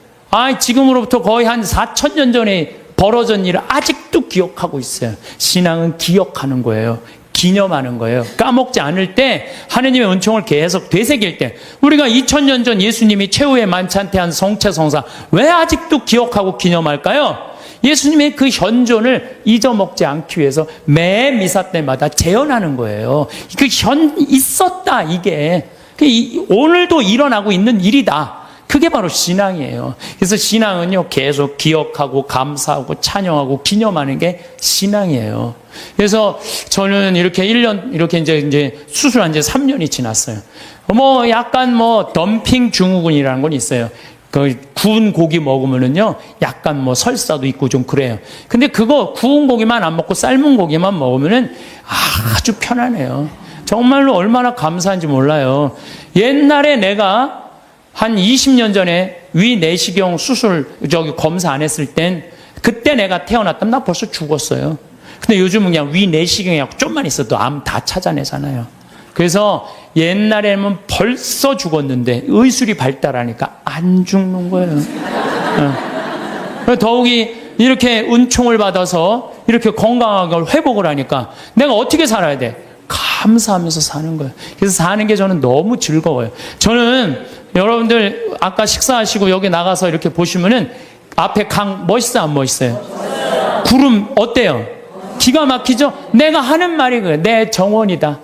A: 지금으로부터 거의 한 4,000년 전에 벌어진 일을 아직도 기억하고 있어요. 신앙은 기억하는 거예요. 기념하는 거예요. 까먹지 않을 때, 하느님의 은총을 계속 되새길 때, 우리가 2000년 전 예수님이 최후의 만찬 때 한 성체성사, 왜 아직도 기억하고 기념할까요? 예수님의 그 현존을 잊어먹지 않기 위해서 매 미사 때마다 재현하는 거예요. 있었다, 이게. 오늘도 일어나고 있는 일이다. 그게 바로 신앙이에요. 그래서 신앙은요, 계속 기억하고 감사하고 찬양하고 기념하는 게 신앙이에요. 그래서 저는 이렇게 1년, 이렇게 이제 수술한 지 3년이 지났어요. 약간 덤핑 증후군이라는 건 있어요. 구운 고기 먹으면은요, 약간 설사도 있고 좀 그래요. 근데 그거 구운 고기만 안 먹고 삶은 고기만 먹으면은 아주 편안해요. 정말로 얼마나 감사한지 몰라요. 옛날에 내가 한 20년 전에 위 내시경 수술 검사 안 했을 땐, 그때 내가 태어났다면 나 벌써 죽었어요. 근데 요즘은 그냥 위 내시경이라고 좀만 있어도 암 다 찾아내잖아요. 그래서 옛날에는 벌써 죽었는데 의술이 발달하니까 안 죽는 거예요. 더욱이 이렇게 은총을 받아서 이렇게 건강하게 회복을 하니까 내가 어떻게 살아야 돼? 감사하면서 사는 거예요. 그래서 사는 게 저는 너무 즐거워요. 저는 여러분들 아까 식사하시고 여기 나가서 이렇게 보시면은 앞에 강 멋있어 안 멋있어요? 구름 어때요? 기가 막히죠? 내가 하는 말이 그래요. 내 정원이다.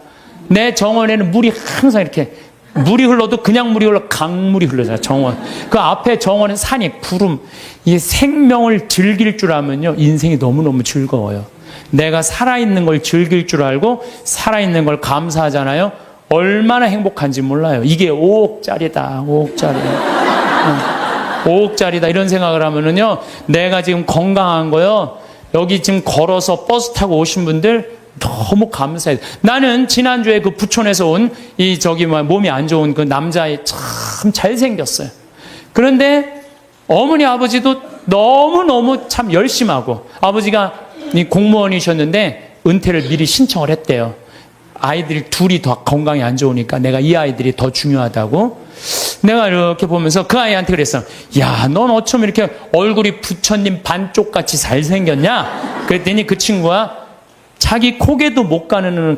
A: 내 정원에는 물이 항상 이렇게, 물이 흘러도 그냥 물이 흘러, 강물이 흘러잖아요. 정원. 그 앞에 정원은 산이, 구름. 이 생명을 즐길 줄 알면요, 인생이 너무너무 즐거워요. 내가 살아있는 걸 즐길 줄 알고 살아있는 걸 감사하잖아요. 얼마나 행복한지 몰라요. 이게 5억짜리다. 5억짜리다. 이런 생각을 하면은요, 내가 지금 건강한 거요, 여기 지금 걸어서 버스 타고 오신 분들 너무 감사해요. 나는 지난주에 그 부촌에서 온 몸이 안 좋은 그 남자애 참 잘생겼어요. 그런데 어머니 아버지도 너무너무 참 열심하고, 아버지가 공무원이셨는데 은퇴를 미리 신청을 했대요. 아이들이 둘이 더 건강이 안 좋으니까 내가 이 아이들이 더 중요하다고. 내가 이렇게 보면서 그 아이한테 그랬어. 야, 넌 어쩜 이렇게 얼굴이 부처님 반쪽같이 잘생겼냐? 그랬더니 그 친구가 자기 고개도 못 가누는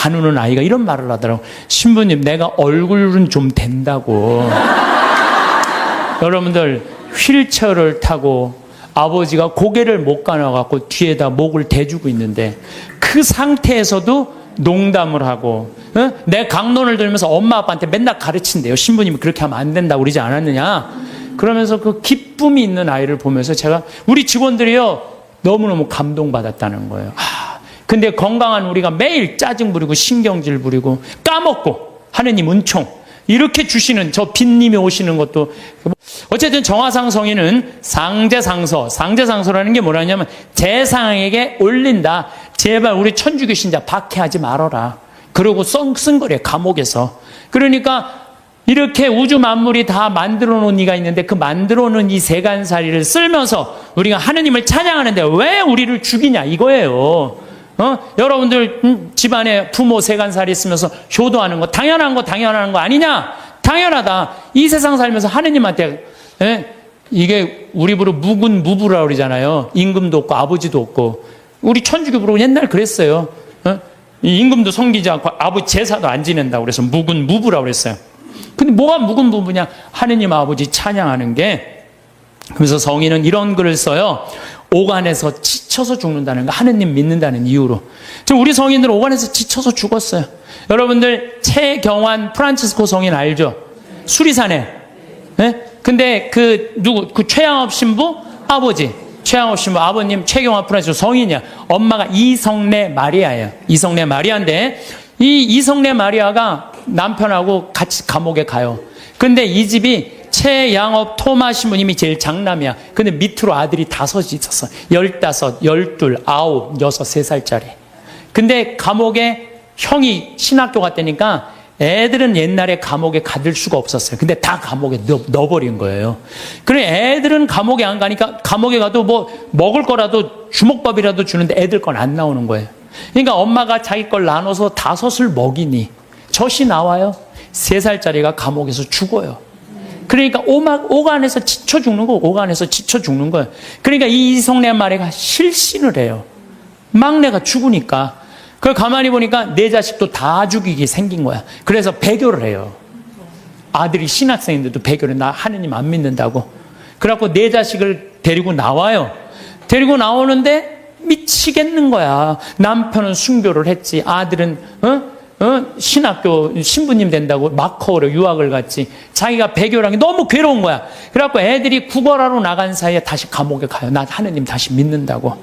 A: 안 우는 아이가 이런 말을 하더라고. 신부님, 내가 얼굴은 좀 된다고. 여러분들, 휠체어를 타고 아버지가 고개를 못 가눠갖고 뒤에다 목을 대주고 있는데 그 상태에서도 농담을 하고, 내 강론을 들면서 엄마 아빠한테 맨날 가르친대요. 신부님이 그렇게 하면 안 된다고 그러지 않았느냐. 그러면서 그 기쁨이 있는 아이를 보면서 제가 우리 직원들이요 너무너무 감동받았다는 거예요. 근데 건강한 우리가 매일 짜증 부리고 신경질 부리고 까먹고 하느님 은총 이렇게 주시는 저 빈님이 오시는 것도, 어쨌든 정화상 성인은 상제상서라는 게 뭐라냐면 제상에게 올린다. 제발 우리 천주교신자 박해하지 말아라. 그러고 쓴 거래, 감옥에서. 그러니까 이렇게 우주 만물이 다 만들어 놓은 이가 있는데 그 만들어 놓은 이 세간살이를 쓸면서 우리가 하느님을 찬양하는데 왜 우리를 죽이냐 이거예요. 여러분들 집안에 부모 세간살이 있으면서 효도하는 거 당연한 거 아니냐? 당연하다. 이 세상 살면서 하느님한테, 이게 우리 부로 무군무부라고 그러잖아요. 임금도 없고 아버지도 없고. 우리 천주교 부로 옛날 그랬어요. 이 임금도 섬기지 않고 아버지 제사도 안 지낸다고 그래서 무군무부라고 그랬어요. 근데 뭐가 무군무부냐? 하느님 아버지 찬양하는 게. 그래서 성인은 이런 글을 써요. 오간에서 지쳐서 죽는다는 거, 하느님 믿는다는 이유로. 지금 우리 성인들은 오간에서 지쳐서 죽었어요. 여러분들 최경환 프란치스코 성인 알죠? 수리산에. 근데 그 최양업 신부 아버지, 최양업 신부 아버님 최경환 프란치스코 성인이야. 엄마가 이성래 마리아예요. 이성래 마리아인데 이 이성래 마리아가 남편하고 같이 감옥에 가요. 근데 이 집이 최양업 토마 신부님이 제일 장남이야. 근데 밑으로 아들이 5이 있었어. 15, 12, 9, 6, 3살짜리. 근데 감옥에 형이 신학교 갔다니까 애들은 옛날에 감옥에 가둘 수가 없었어요. 근데 다 감옥에 넣어버린 거예요. 그래 애들은 감옥에 안 가니까 감옥에 가도 뭐 먹을 거라도 주먹밥이라도 주는데 애들 건 안 나오는 거예요. 그러니까 엄마가 자기 걸 나눠서 5을 먹이니 젖이 나와요. 3살짜리가 감옥에서 죽어요. 그러니까 오간에서 지쳐 죽는 거예요. 오간에서 지쳐 죽는 거예요. 그러니까 이 이성래 마리아가 실신을 해요. 막내가 죽으니까. 그걸 가만히 보니까 내 자식도 다 죽이게 생긴 거야. 그래서 배교를 해요. 아들이 신학생인데도 배교를, 나 하느님 안 믿는다고. 그래갖고 내 자식을 데리고 나와요. 데리고 나오는데 미치겠는 거야. 남편은 순교를 했지. 아들은 신학교 신부님 된다고 마커로 유학을 갔지. 자기가 배교를 한 게 너무 괴로운 거야. 그래갖고 애들이 구걸하러 나간 사이에 다시 감옥에 가요. 나 하느님 다시 믿는다고.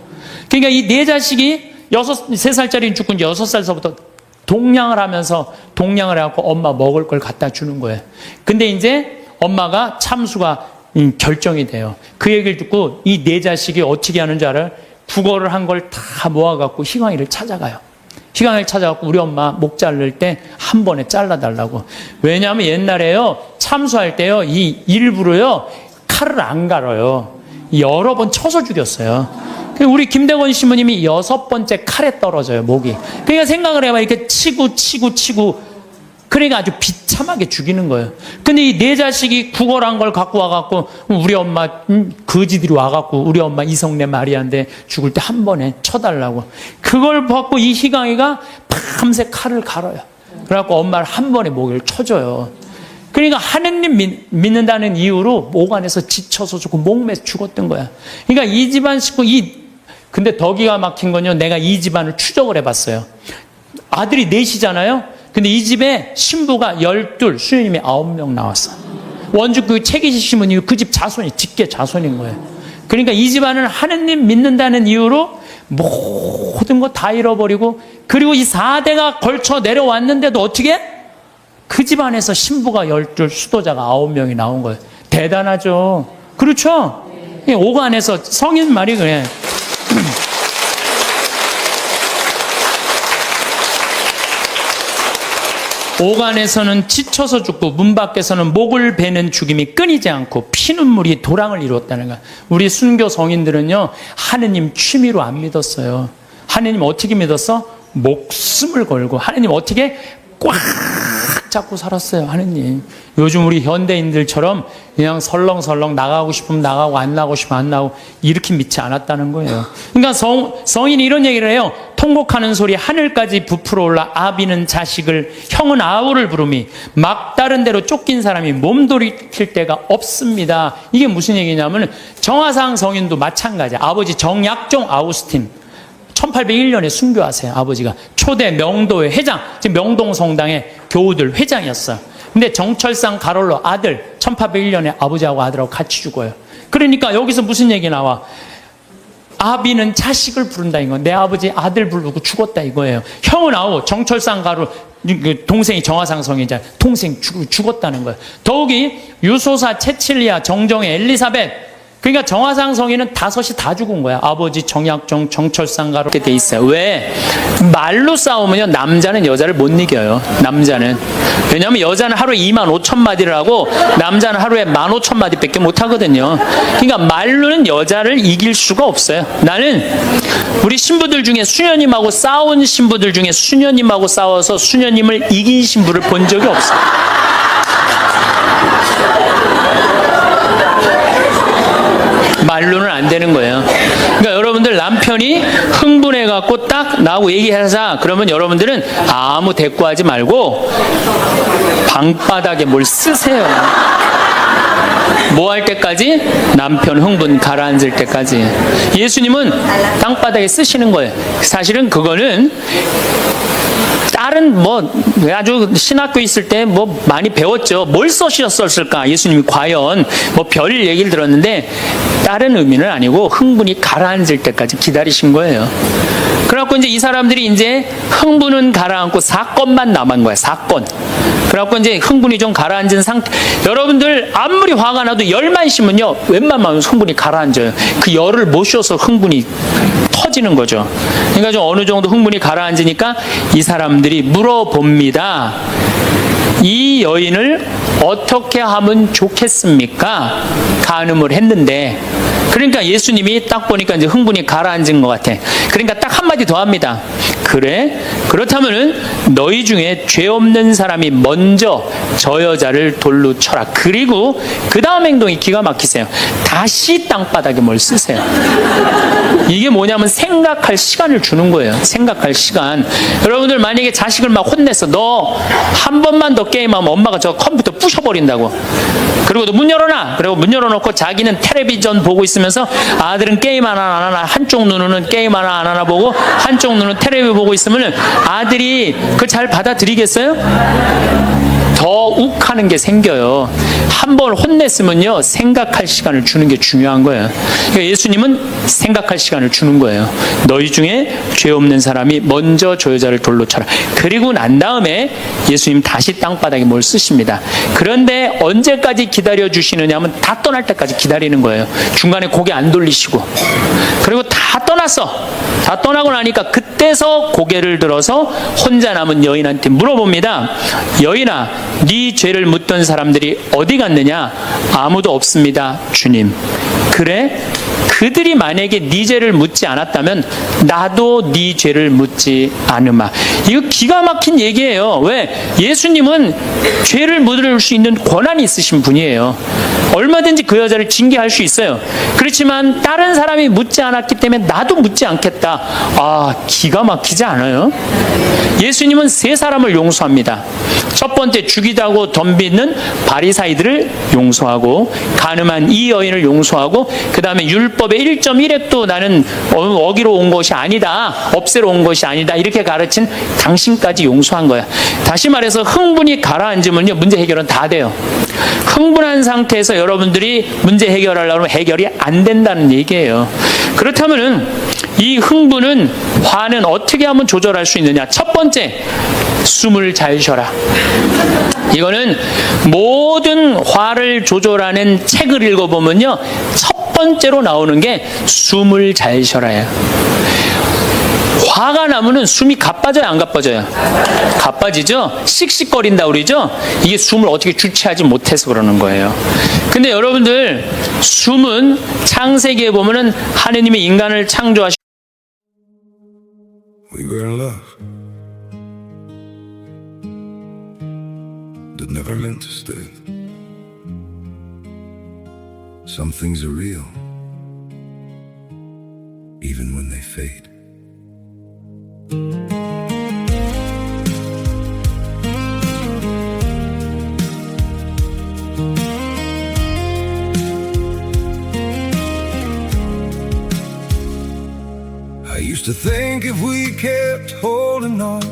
A: 그러니까 이 네 자식이 3살짜리는 죽고 6살서부터 동냥을 하면서 동냥을 해갖고 엄마 먹을 걸 갖다 주는 거예요. 근데 이제 엄마가 참수가 결정이 돼요. 그 얘기를 듣고 이 네 자식이 어떻게 하는 줄 알아요? 구걸을 한 걸 다 모아갖고 희광이를 찾아가요. 희광이를 찾아갖고 우리 엄마 목 자를 때 한 번에 잘라달라고. 왜냐하면 옛날에요, 참수할 때요, 이 일부러요, 칼을 안 갈아요. 여러 번 쳐서 죽였어요. 우리 김대건 신부님이 6번째 칼에 떨어져요, 목이. 그러니까 생각을 해봐. 이렇게 치고. 그러니까 아주 비참하게 죽이는 거예요. 근데 이 네 자식이 구걸한 걸 갖고 와갖고 우리 엄마 거지들이 와갖고 우리 엄마 이성래 마리아인데 죽을 때 한 번에 쳐달라고. 그걸 받고 이 희광이가 밤새 칼을 갈아요. 그래갖고 엄마를 한 번에 목을 쳐줘요. 그러니까 하느님 믿는다는 이유로 오간에서 지쳐서 죽고 목매 죽었던 거야. 그러니까 이 집안 식구, 근데 더 기가 막힌 건요, 내가 이 집안을 추적을 해봤어요. 아들이 4이잖아요. 근데 이 집에 신부가 12, 수녀님이 9명 나왔어. 원주 그 최기시 신부님이 그 집 자손이, 직계 자손인 거예요. 그러니까 이 집안은 하느님 믿는다는 이유로 모든 거 다 잃어버리고, 그리고 이 4대가 걸쳐 내려왔는데도 어떻게? 그 집안에서 신부가 12, 수도자가 9명이 나온 거예요. 대단하죠. 그렇죠? 오간에서 성인 말이 그래. 오간에서는 지쳐서 죽고 문 밖에서는 목을 베는 죽임이 끊이지 않고 피눈물이 도랑을 이루었다는 거야. 우리 순교 성인들은요, 하느님 취미로 안 믿었어요. 하느님 어떻게 믿었어? 목숨을 걸고. 하느님 어떻게? 꽉 잡고 살았어요, 하느님. 요즘 우리 현대인들처럼 그냥 설렁설렁 나가고 싶으면 나가고 안 나가고 싶으면 안 나가고 이렇게 믿지 않았다는 거예요. 그러니까 성인이 이런 얘기를 해요. 통곡하는 소리 하늘까지 부풀어 올라 아비는 자식을 형은 아우를 부르미 막다른 데로 쫓긴 사람이 몸돌이킬 데가 없습니다. 이게 무슨 얘기냐면 정화상 성인도 마찬가지야. 아버지 정약종 아우스틴 1801년에 순교하세요. 아버지가 초대 명도회 회장, 지금 명동성당의 교우들 회장이었어요. 근데 정철상 가롤로 아들 1801년에 아버지하고 아들하고 같이 죽어요. 그러니까 여기서 무슨 얘기 나와? 아비는 자식을 부른다 이거. 내 아버지 아들 부르고 죽었다 이거예요. 형은 아우 정철상 가롤 동생이 정화상성이잖아요. 동생 죽었다는 거예요. 더욱이 유소사 채칠리아 정정의 엘리사벳, 그러니까 정화상 성인은 다섯이 다 죽은 거야. 아버지 정약종 정철상가로 이렇게 돼 있어요. 왜? 말로 싸우면요 남자는 여자를 못 이겨요. 남자는. 왜냐하면 여자는 하루에 25,000마디를 하고 남자는 하루에 15,000마디밖에 못 하거든요. 그러니까 말로는 여자를 이길 수가 없어요. 나는 우리 신부들 중에 수녀님하고 싸운 신부들 중에 수녀님하고 싸워서 수녀님을 이긴 신부를 본 적이 없어요. 말로는 안 되는 거예요. 그러니까 여러분들 남편이 흥분해갖고 딱 나하고 얘기하자 그러면 여러분들은 아무 대꾸하지 말고 방바닥에 뭘 쓰세요. 뭐 할 때까지? 남편 흥분 가라앉을 때까지. 예수님은 땅바닥에 쓰시는 거예요. 사실은 그거는 다른 아주 신학교 있을 때 많이 배웠죠. 뭘 써셨을까? 예수님이 과연 별 얘기를 들었는데 다른 의미는 아니고 흥분이 가라앉을 때까지 기다리신 거예요. 그래갖고 이제 이 사람들이 이제 흥분은 가라앉고 사건만 남은 거야. 사건. 그래갖고 이제 흥분이 좀 가라앉은 상태. 여러분들 아무리 화가 나도 열만 심으면요 웬만하면 흥분이 가라앉아요. 그 열을 못 쉬어서 흥분이 터지는 거죠. 그러니까 좀 어느 정도 흥분이 가라앉으니까 이 사람들이 물어봅니다. 이 여인을 어떻게 하면 좋겠습니까? 간음을 했는데. 그러니까 예수님이 딱 보니까 이제 흥분이 가라앉은 것 같아. 그러니까 딱 한마디 더 합니다. 그래? 그렇다면은 너희 중에 죄 없는 사람이 먼저 저 여자를 돌로 쳐라. 그리고 그 다음 행동이 기가 막히세요. 다시 땅바닥에 뭘 쓰세요. 이게 뭐냐면 생각할 시간을 주는 거예요. 생각할 시간. 여러분들 만약에 자식을 막 혼냈어. 너 한 번만 더 게임하면 엄마가 저 컴퓨터 부셔버린다고. 그리고 너 문 열어놔. 그리고 문 열어놓고 자기는 텔레비전 보고 있으면서 아들은 게임 하나 안 하나, 한쪽 눈으로는 게임 하나 안 하나 보고 한쪽 눈은 텔레비전 보고 있으면 아들이 그걸 잘 받아들이겠어요? 더 욱하는 게 생겨요. 한 번 혼냈으면요 생각할 시간을 주는 게 중요한 거예요. 그러니까 예수님은 생각할 시간을 주는 거예요. 너희 중에 죄 없는 사람이 먼저 저 여자를 돌로 쳐라. 그리고 난 다음에 예수님 다시 땅바닥에 뭘 쓰십니다. 그런데 언제까지 기다려 주시느냐 하면 다 떠날 때까지 기다리는 거예요. 중간에 고개 안 돌리시고. 그리고 다 떠났어. 다 떠나고 나니까 그때서 고개를 들어서 혼자 남은 여인한테 물어봅니다. 여인아, 네 죄를 묻던 사람들이 어디 갔느냐? 아무도 없습니다, 주님. 그래? 그들이 만약에 네 죄를 묻지 않았다면 나도 네 죄를 묻지 않으마. 이거 기가 막힌 얘기예요. 왜? 예수님은 죄를 묻을 수 있는 권한이 있으신 분이에요. 얼마든지 그 여자를 징계할 수 있어요. 그렇지만 다른 사람이 묻지 않았기 때문에 나도 묻지 않겠다. 아, 기가 막히지 않아요? 예수님은 세 사람을 용서합니다. 첫 번째, 죽이다고 덤비는 바리사이들을 용서하고, 간음한 이 여인을 용서하고, 그 다음에 율법의 1.1획도 나는 어기로 온 것이 아니다, 없애러 온 것이 아니다, 이렇게 가르친 당신까지 용서한 거야. 다시 말해서 흥분이 가라앉으면요 문제 해결은 다 돼요. 흥분한 상태에서 여러분들이 문제 해결하려고 하면 해결이 안 된다는 얘기예요. 그렇다면은 이 흥분은, 화는 어떻게 하면 조절할 수 있느냐? 첫 번째, 숨을 잘 쉬어라. 이거는 모든 화를 조절하는 책을 읽어보면요 첫 번째로 나오는 게 숨을 잘 쉬어라예요. 화가 나면은 숨이 가빠져요, 안 가빠져요? 가빠지죠? 씩씩거린다 그러죠? 이게 숨을 어떻게 주체하지 못해서 그러는 거예요. 근데 여러분들, 숨은 창세기에 보면은 하느님이 인간을 창조하시고
B: We were in love that never meant to stay. Some things are real, even when they fade. I used to think if we kept holding on,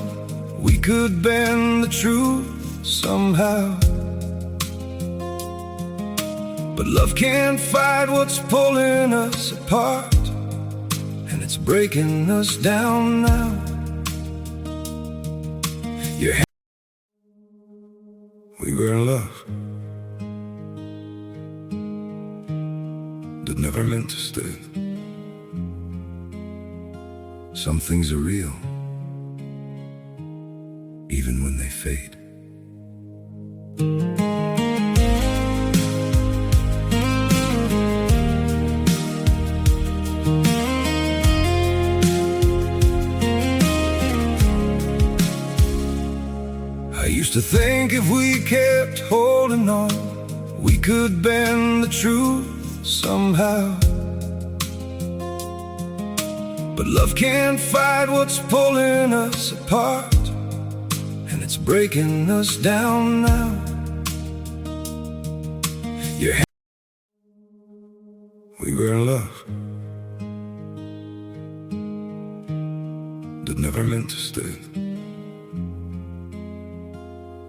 B: we could bend the truth somehow. But love can't fight what's pulling us apart, and it's breaking us down now. Your hand, we were in love that never meant to stay. Some things are real, even when they fade. I used to think if we kept holding on, we could bend the truth somehow. But love can't fight what's pulling us apart, and it's breaking us down now. Your hand, we were in love that never meant to stay.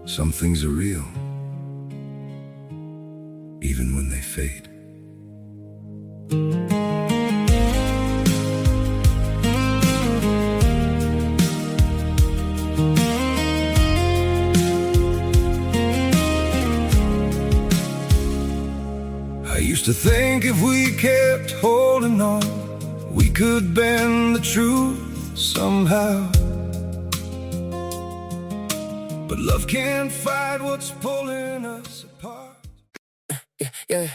B: Some things are real, even when they fade. I used to think if we kept holding on, we could bend the truth somehow. But love can't fight what's pulling us apart.
C: Yeah.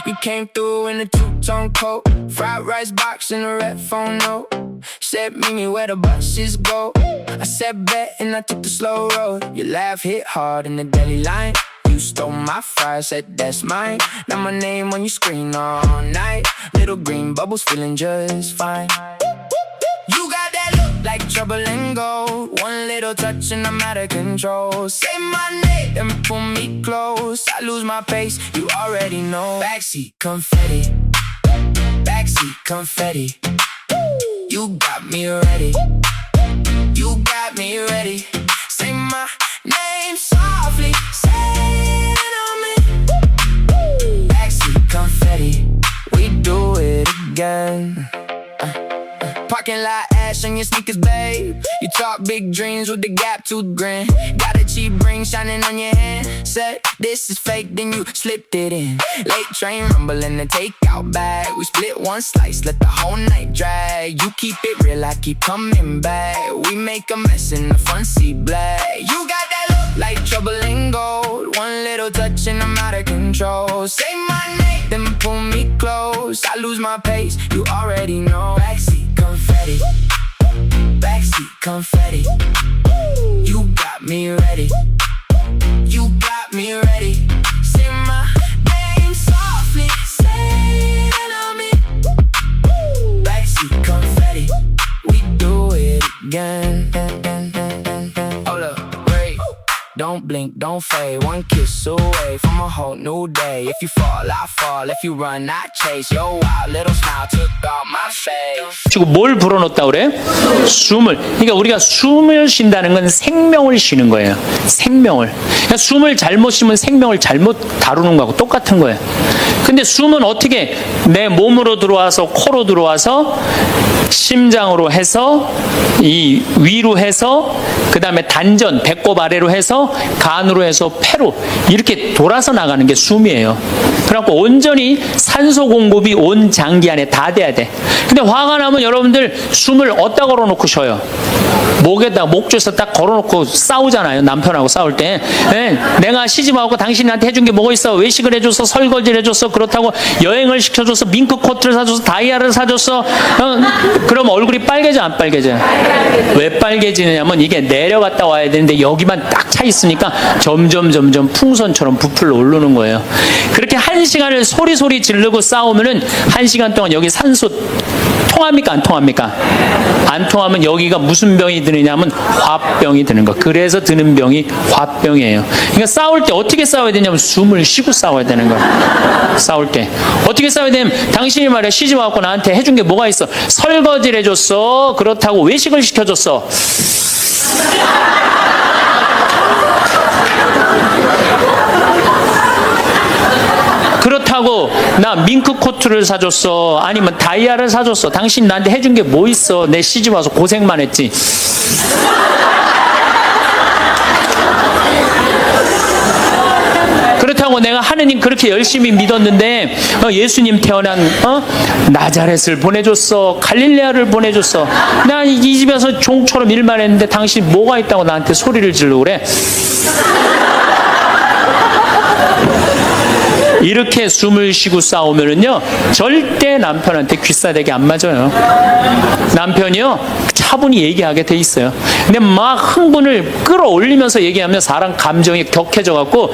C: You came through in a two-tone coat, fried rice box and a red phone note. Said meet me where the buses go. I said bet and I took the slow road. Your laugh hit hard in the deli line. You stole my fire, said that's mine. Now my name on your screen all night. Little green bubbles feeling just fine. You got that look like trouble and gold. One little touch and I'm out of control. Say my name, then pull me close. I lose my pace, you already know. Backseat confetti, backseat confetti. You got me ready, you got me ready. Say my name softly, say it on me. Backseat confetti, we do it again. Parking lot ash on your sneakers, babe. You talk big dreams with the gap tooth grin. Got a cheap ring shining on your hand. Said this is fake, then you slipped it in. Late train rumble in the takeout bag. We split one slice, let the whole night drag. You keep it real, I keep coming back. We make a mess in the front seat black. You got that look like trouble and gold. One little touch and I'm out of control. Say my name, then pull me close. I lose my pace, you already know. Backseat confetti, backseat confetti. You got me ready, you got me ready. Say my name softly, say it on me. Backseat confetti, we do it again. Hold up, wait. Don't blink, don't fade. One kiss away from a whole new day. If you fall, I fall. If you run, I chase. Your wild little smile took off my face.
A: 지금 뭘 불어넣었다 그래? 숨을. 그러니까 우리가 숨을 쉰다는 건 생명을 쉬는 거예요. 생명을. 그러니까 숨을 잘못 쉬면 생명을 잘못 다루는 거하고 똑같은 거예요. 근데 숨은 어떻게 내 몸으로 들어와서 코로 들어와서 심장으로 해서 이 위로 해서 그 다음에 단전 배꼽 아래로 해서 간으로 해서 폐로 이렇게 돌아서 나가는 게 숨이에요. 그래갖고 온전히 산소 공급이 온 장기 안에 다 돼야 돼. 근데 화가 나면 여러분들 숨을 어디다 걸어놓고 쉬어요? 목에다 목줄에서 딱 걸어놓고 싸우잖아요. 남편하고 싸울 때. 네, 내가 시집하고 당신한테 해준 게 뭐가 있어? 외식을 해줘서 설거지를 해줘서 그렇다고 여행을 시켜줘서 밍크 코트를 사줘서 다이아를 사줬어. 그럼 얼굴이 빨개져 안 빨개져요? 왜 빨개지느냐면 이게 내려갔다 와야 되는데 여기만 딱 차 있으니까 점점 풍선처럼 부풀러 오르는 거예요. 그렇게 1시간을 소리 지르고 싸우면은 1시간 동안 여기 산소 통합니까 안 통합니까? 안 통하면 여기가 무슨 병이 드느냐면 화병이 드는 거. 그래서 드는 병이 화병이에요. 그러니까 싸울 때 어떻게 싸워야 되냐면 숨을 쉬고 싸워야 되는 거예요. 싸울 때 어떻게 싸워야 되냐면 당신이 말이야 시집 와갖고 나한테 해준 게 뭐가 있어? 설거지를 해줬어. 그렇다고 외식을 시켜줬어. 그렇다고 나 밍크 코트를 사줬어. 아니면 다이아를 사줬어. 당신 나한테 해준 게 뭐 있어? 내 시집 와서 고생만 했지. 그렇다고 내가 하느님 그렇게 열심히 믿었는데 예수님 태어난 나자렛을 보내줬어. 갈릴레아를 보내줬어. 나 이 집에서 종처럼 일만 했는데 당신 뭐가 있다고 나한테 소리를 지르고 그래? 이렇게 숨을 쉬고 싸우면은요 절대 남편한테 귀싸대기 안 맞아요. 남편이요 차분히 얘기하게 돼 있어요. 근데 막 흥분을 끌어올리면서 얘기하면 사람 감정이 격해져 갖고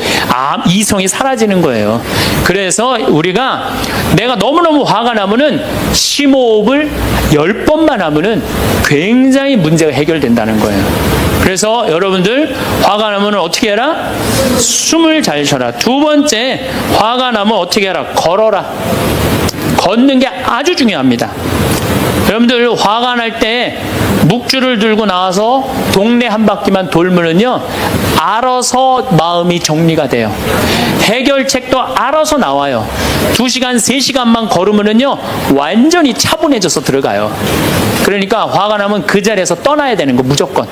A: 이성이 사라지는 거예요. 그래서 우리가 내가 너무너무 화가 나면은 심호흡을 10번만 하면은 굉장히 문제가 해결된다는 거예요. 그래서 여러분들 화가 나면 어떻게 해라? 숨을 잘 쉬어라. 두 번째, 화가 나면 어떻게 해라? 걸어라. 걷는 게 아주 중요합니다. 여러분들 화가 날 때 묵주를 들고 나와서 동네 한 바퀴만 돌면은요 알아서 마음이 정리가 돼요. 해결책도 알아서 나와요. 2시간 3시간만 걸으면은요 완전히 차분해져서 들어가요. 그러니까 화가 나면 그 자리에서 떠나야 되는 거 무조건.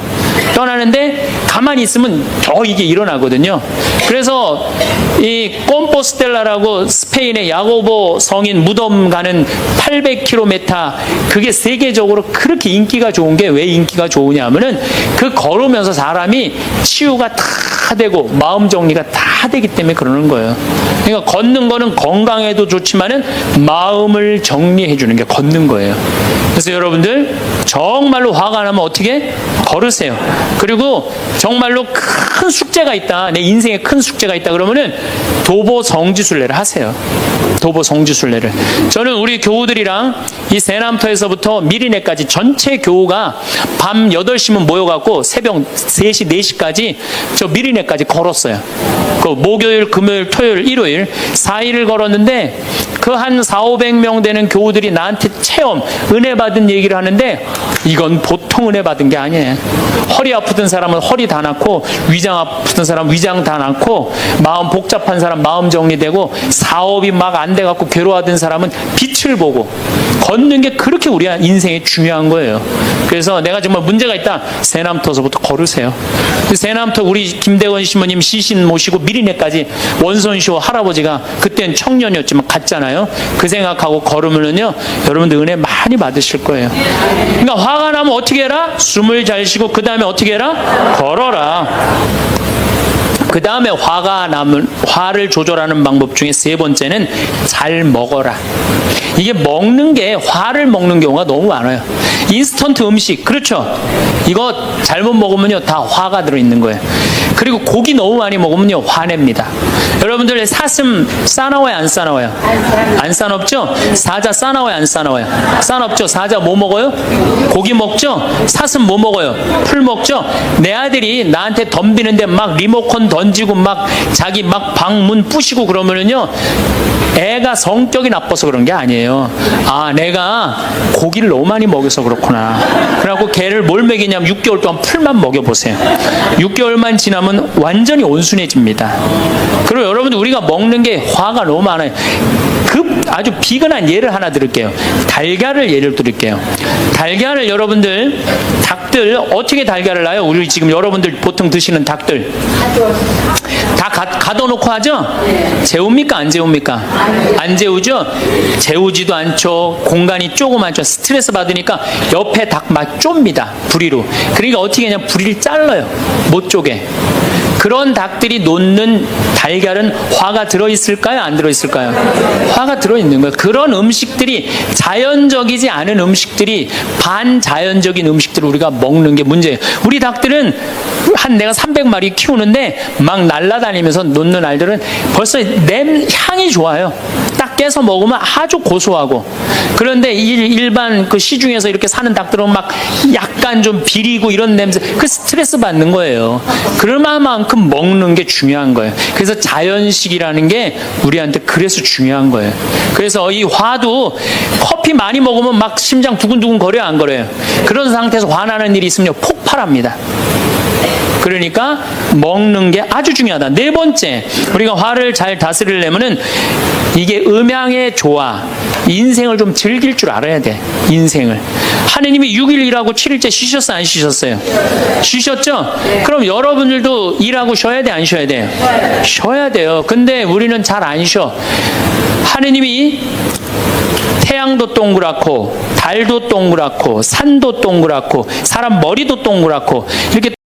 A: 떠나는데 가만히 있으면 더 이게 일어나거든요. 그래서 이 꼼포스텔라라고 스페인의 야고보 성인 무덤 가는 800km 그게 세계적으로 그렇게 인기가 좋은 게 왜 인기가 좋으냐 하면은 그 걸으면서 사람이 치유가 다 되고 마음 정리가 다 되기 때문에 그러는 거예요. 그러니까 걷는 거는 건강에도 좋지만은 마음을 정리해 주는 게 걷는 거예요. 그래서 여러분들 정말로 화가 나면 어떻게 걸으세요. 그리고 정말로 큰 숙제가 있다. 내 인생에 큰 숙제가 있다. 그러면은 도보 성지순례를 하세요. 도보 성지순례를. 저는 우리 교우들이랑 이 세남터에서부터 미리네까지 전체 교우가 밤 8시면 모여갖고 새벽 3시, 4시까지 저 미리네까지 걸었어요. 그 목요일, 금요일, 토요일, 일요일 4일을 걸었는데 그 한 400~500명 되는 교우들이 나한테 체험, 은혜 받은 얘기를 하는데 이건 보통 은혜 받은 게 아니에요. 허리 아프던 사람은 허리 다 낫고 위장 아프던 사람 위장 다 낫고 마음 복잡한 사람 마음 정리되고 사업이 막 안 돼갖고 괴로워하던 사람은 빛을 보고 걷는 게 그렇게 우리 인생에 중요한 거예요. 그래서 내가 정말 문제가 있다. 세남터서부터 걸으세요. 세남터 우리 김대건 시모님 시신 모시고 미리네까지 원선시호 할아버지가 그땐 청년이었지만 갔잖아요. 그 생각하고 걸으면은요 여러분들 은혜 많이 받으실 거예요. 그러니까 화가 나면 어떻게 해라? 숨을 잘 쉬고 그 다음에 어떻게 해라? 걸어라. 그 다음에 화가 나면 화를 조절하는 방법 중에 세 번째는 잘 먹어라. 이게 먹는 게 화를 먹는 경우가 너무 많아요. 인스턴트 음식 그렇죠. 이거 잘못 먹으면요 다 화가 들어있는 거예요. 그리고 고기 너무 많이 먹으면요 화냅니다. 여러분들 사슴 싸나워요 안 싸나워요? 안 싸납죠? 사자 싸나워요 안 싸나워요? 싸납죠. 사자 뭐 먹어요? 고기 먹죠? 사슴 뭐 먹어요? 풀 먹죠? 내 아들이 나한테 덤비는데 막 리모컨 던지고 막 자기 막 방문 부시고 그러면은요 애가 성격이 나빠서 그런 게 아니에요. 아 내가 고기를 너무 많이 먹여서 그렇구나. 그래갖고 걔를 뭘 먹이냐면 6개월 동안 풀만 먹여보세요. 6개월만 지나면 완전히 온순해집니다. 그리고 여러분들 우리가 먹는 게 화가 너무 많아요. 아주 비근한 예를 하나 드릴게요. 달걀을 예를 드릴게요. 달걀을 여러분들 닭들 닭들 어떻게 달걀을 낳아요? 우리 지금 여러분들 보통 드시는 닭들 다 가둬놓고 하죠? 재웁니까? 안 재웁니까? 안 재우죠? 재우지도 않죠. 공간이 조그맣죠. 스트레스 받으니까 옆에 닭 막 좁니다. 부리로. 그러니까 어떻게 그냥 부리를 잘라요. 못 쪼개. 그런 닭들이 놓는 달걀은 화가 들어있을까요? 안 들어있을까요? 화가 들어있는 거예요. 그런 음식들이 자연적이지 않은 음식들이 반자연적인 음식들을 우리가 먹는 게 문제예요. 우리 닭들은 내가 300마리 키우는데 막 날아다니면서 놓는 알들은 벌써 향이 좋아요. 딱 깨서 먹으면 아주 고소하고. 그런데 일반 그 시중에서 이렇게 사는 닭들은 막 약간 좀 비리고 이런 냄새, 그 스트레스 받는 거예요. 그럴 만큼 먹는 게 중요한 거예요. 그래서 자연식이라는 게 우리한테 그래서 중요한 거예요. 그래서 이 화도 커피 많이 먹으면 막 심장 두근두근 거려요, 안 거려요? 그런 상태에서 화나는 일이 있으면 폭발합니다. 그러니까 먹는 게 아주 중요하다. 네 번째, 우리가 화를 잘 다스리려면은 이게 음양의 조화, 인생을 좀 즐길 줄 알아야 돼. 인생을. 하느님이 6일 일하고 7일째 쉬셨어요, 안 쉬셨어요? 쉬셨죠? 그럼 여러분들도 일하고 쉬어야 돼, 안 쉬어야 돼요? 쉬어야 돼요. 근데 우리는 잘 안 쉬어. 하느님이 태양도 동그랗고 달도 동그랗고 산도 동그랗고 사람 머리도 동그랗고 이렇게